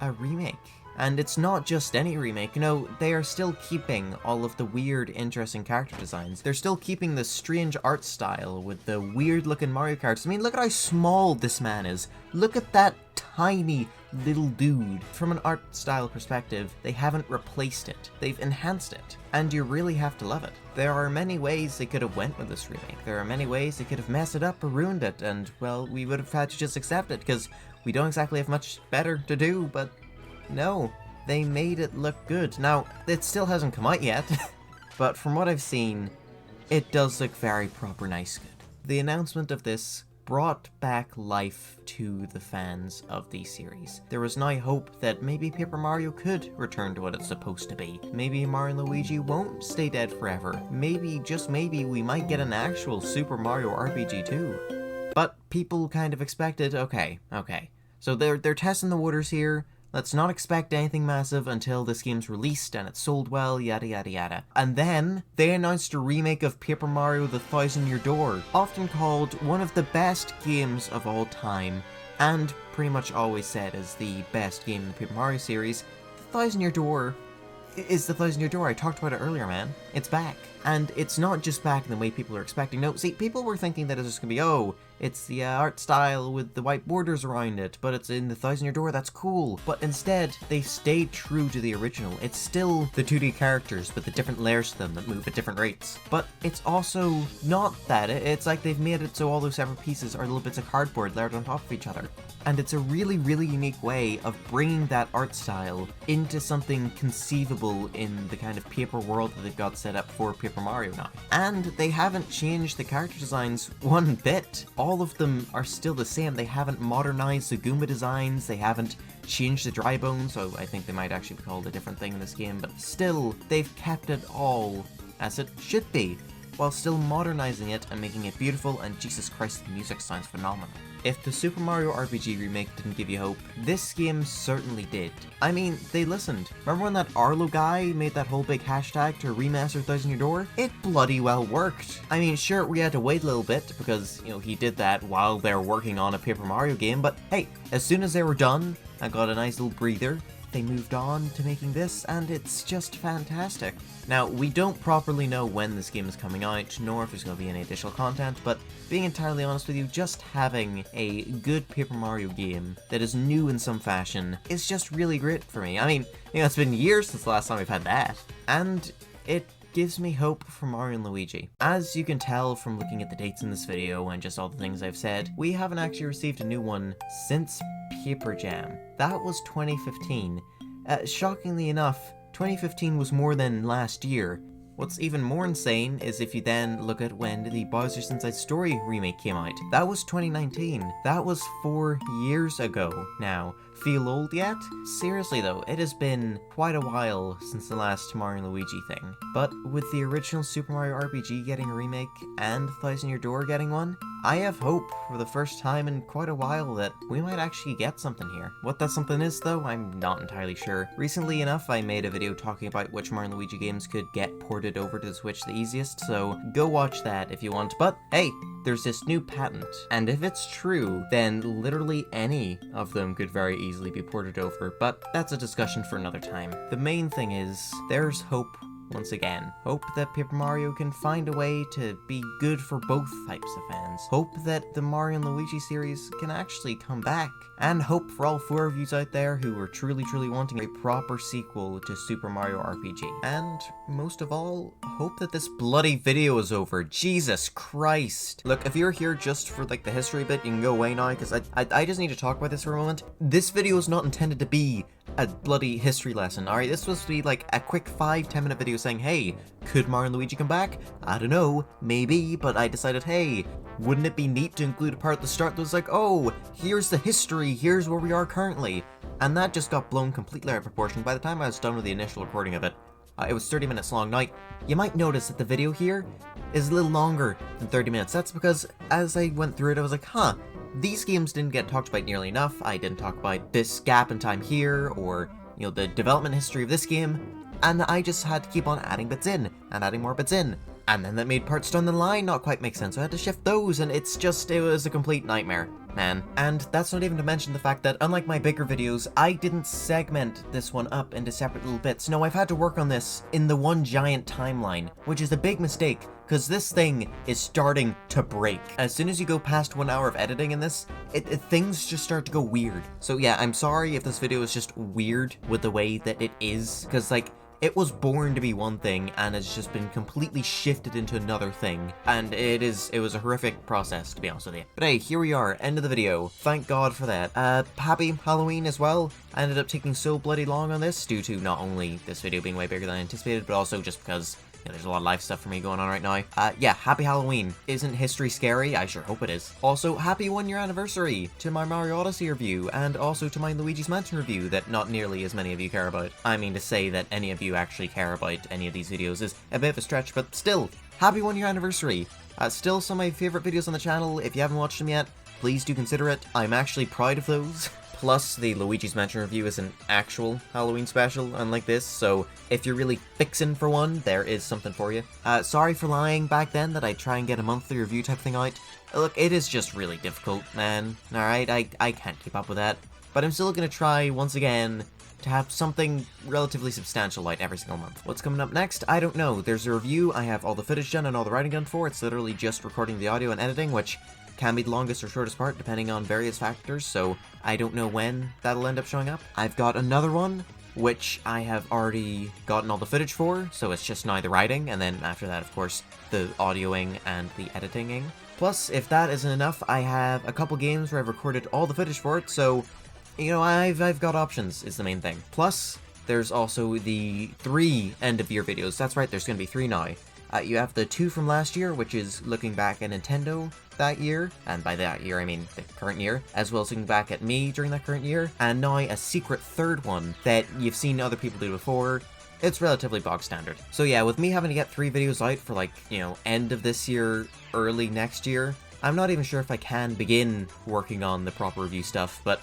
a remake. And it's not just any remake, you know, they are still keeping all of the weird, interesting character designs. They're still keeping the strange art style with the weird looking Mario characters. I mean, look at how small this man is. Look at that tiny little dude. From an art style perspective, they haven't replaced it. They've enhanced it. And you really have to love it. There are many ways they could have went with this remake. There are many ways they could have messed it up or ruined it, and, well, we would have had to just accept it, because we don't exactly have much better to do, but no, they made it look good. Now, it still hasn't come out yet, but from what I've seen, it does look very proper nice good. The announcement of this brought back life to the fans of the series. There was now hope that maybe Paper Mario could return to what it's supposed to be. Maybe Mario and Luigi won't stay dead forever. Maybe, just maybe, we might get an actual Super Mario RPG too. But people kind of expected, okay. So they're testing the waters here. Let's not expect anything massive until this game's released and it's sold well, yada yada yada. And then, they announced a remake of Paper Mario The Thousand Year Door, often called one of the best games of all time, and pretty much always said as the best game in the Paper Mario series. The Thousand Year Door is The Thousand Year Door. I talked about it earlier, man. It's back. And it's not just back in the way people are expecting. No, see, people were thinking that it was just gonna be, oh, it's the art style with the white borders around it, but it's in The Thousand Year Door, that's cool. But instead, they stayed true to the original. It's still the 2D characters, but the different layers to them that move at different rates. But it's also not that. It's like they've made it so all those separate pieces are little bits of cardboard layered on top of each other. And it's a really, really unique way of bringing that art style into something conceivable in the kind of paper world that they've got set up for Paper Mario now. And they haven't changed the character designs one bit. All of them are still the same. They haven't modernized the Goomba designs, they haven't changed the dry bones, so I think they might actually be called a different thing in this game, but still, they've kept it all as it should be, while still modernizing it and making it beautiful, and Jesus Christ, the music sounds phenomenal. If the Super Mario RPG remake didn't give you hope, this game certainly did. I mean, they listened. Remember when that Arlo guy made that whole big hashtag to remaster Thousand Year Door? It bloody well worked. I mean, sure, we had to wait a little bit because, you know, he did that while they were working on a Paper Mario game, but hey, as soon as they were done, I got a nice little breather. They moved on to making this, and it's just fantastic. Now, we don't properly know when this game is coming out, nor if there's going to be any additional content, but being entirely honest with you, just having a good Paper Mario game that is new in some fashion is just really great for me. I mean, you know, it's been years since the last time we've had that, and it gives me hope for Mario and Luigi. As you can tell from looking at the dates in this video and just all the things I've said, we haven't actually received a new one since Paper Jam. That was 2015. Shockingly enough, 2015 was more than last year. What's even more insane is if you then look at when the Bowser's Inside Story remake came out. That was 2019. That was 4 years ago now. Feel old yet? Seriously though, it has been quite a while since the last Mario and Luigi thing. But with the original Super Mario RPG getting a remake and Thousand Year Door getting one, I have hope for the first time in quite a while that we might actually get something here. What that something is though, I'm not entirely sure. Recently enough, I made a video talking about which Mario and Luigi games could get ported over to the Switch the easiest, so go watch that if you want. But hey, there's this new patent, and if it's true, then literally any of them could very easily be ported over, but that's a discussion for another time. The main thing is, there's hope once again. Hope that Paper Mario can find a way to be good for both types of fans. Hope that the Mario and Luigi series can actually come back. And hope for all 4 of you out there who are truly wanting a proper sequel to Super Mario RPG. And most of all, hope that this bloody video is over. Jesus Christ. Look, if you're here just for like the history bit, you can go away now, because I just need to talk about this for a moment. This video is not intended to be a bloody history lesson. Alright, this was supposed to be like a quick 5-10 minute video saying, hey, could Mario and Luigi come back? I don't know, maybe, but I decided, hey, wouldn't it be neat to include a part at the start that was like, oh, here's the history, here's where we are currently. And that just got blown completely out of proportion by the time I was done with the initial recording of it. It was 30 minutes long. Now, you might notice that the video here is a little longer than 30 minutes. That's because as I went through it, I was like, huh, these games didn't get talked about nearly enough. I didn't talk about this gap in time here, or, you know, the development history of this game, and I just had to keep on adding bits in, and adding more bits in. And then that made parts down the line not quite make sense, so I had to shift those, and it was a complete nightmare, man. And that's not even to mention the fact that, unlike my bigger videos, I didn't segment this one up into separate little bits. No, I've had to work on this in the one giant timeline, which is a big mistake, because this thing is starting to break. As soon as you go past 1 hour of editing in this, things just start to go weird. So yeah, I'm sorry if this video is just weird with the way that it is, because like, it was born to be one thing, and it's just been completely shifted into another thing, and it was a horrific process, to be honest with you. But hey, here we are, end of the video. Thank God for that. Happy Halloween as well. I ended up taking so bloody long on this, due to not only this video being way bigger than I anticipated, but also just because there's a lot of life stuff for me going on right now. Yeah, happy Halloween. Isn't history scary? I sure hope it is. Also, happy 1 year anniversary to my Mario Odyssey review, and also to my Luigi's Mansion review that not nearly as many of you care about. I mean, to say that any of you actually care about any of these videos is a bit of a stretch, but still, happy 1 year anniversary. Still some of my favorite videos on the channel. If you haven't watched them yet, please do consider it. I'm actually proud of those. Plus, the Luigi's Mansion review is an actual Halloween special, unlike this, so if you're really fixin' for one, there is something for you. Sorry for lying back then that I'd try and get a monthly review type thing out. Look, it is just really difficult, man. Alright, I can't keep up with that. But I'm still gonna try, once again, to have something relatively substantial out every single month. What's coming up next? I don't know. There's a review I have all the footage done and all the writing done for. It's literally just recording the audio and editing, which can be the longest or shortest part depending on various factors, so I don't know when that'll end up showing up. I've got another one, which I have already gotten all the footage for, so it's just now the writing, and then after that, of course, the audioing and the editinging. Plus, if that isn't enough, I have a couple games where I've recorded all the footage for it, so, you know, I've got options, is the main thing. Plus, there's also the 3 end-of-year videos. That's right, there's gonna be 3 now. You have the 2 from last year, which is looking back at Nintendo that year, and by that year I mean the current year, as well as looking back at me during that current year, and now a secret 3rd one that you've seen other people do before. It's relatively bog standard. So yeah, with me having to get 3 videos out for like, you know, end of this year, early next year, I'm not even sure if I can begin working on the proper review stuff, but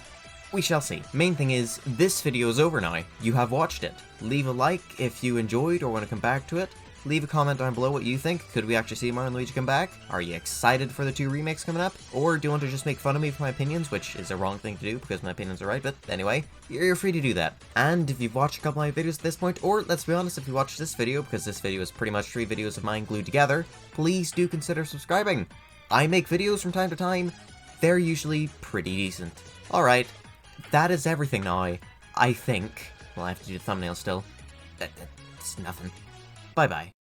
we shall see. Main thing is, this video is over now. You have watched it. Leave a like if you enjoyed or want to come back to it. Leave a comment down below what you think. Could we actually see Mario and Luigi come back? Are you excited for the 2 remakes coming up? Or do you want to just make fun of me for my opinions, which is a wrong thing to do because my opinions are right, but anyway, you're free to do that. And if you've watched a couple of my videos at this point, or let's be honest, if you watched this video, because this video is pretty much 3 videos of mine glued together, please do consider subscribing. I make videos from time to time. They're usually pretty decent. Alright, that is everything now, I think. Well, I have to do the thumbnail still. It's nothing. Bye-bye.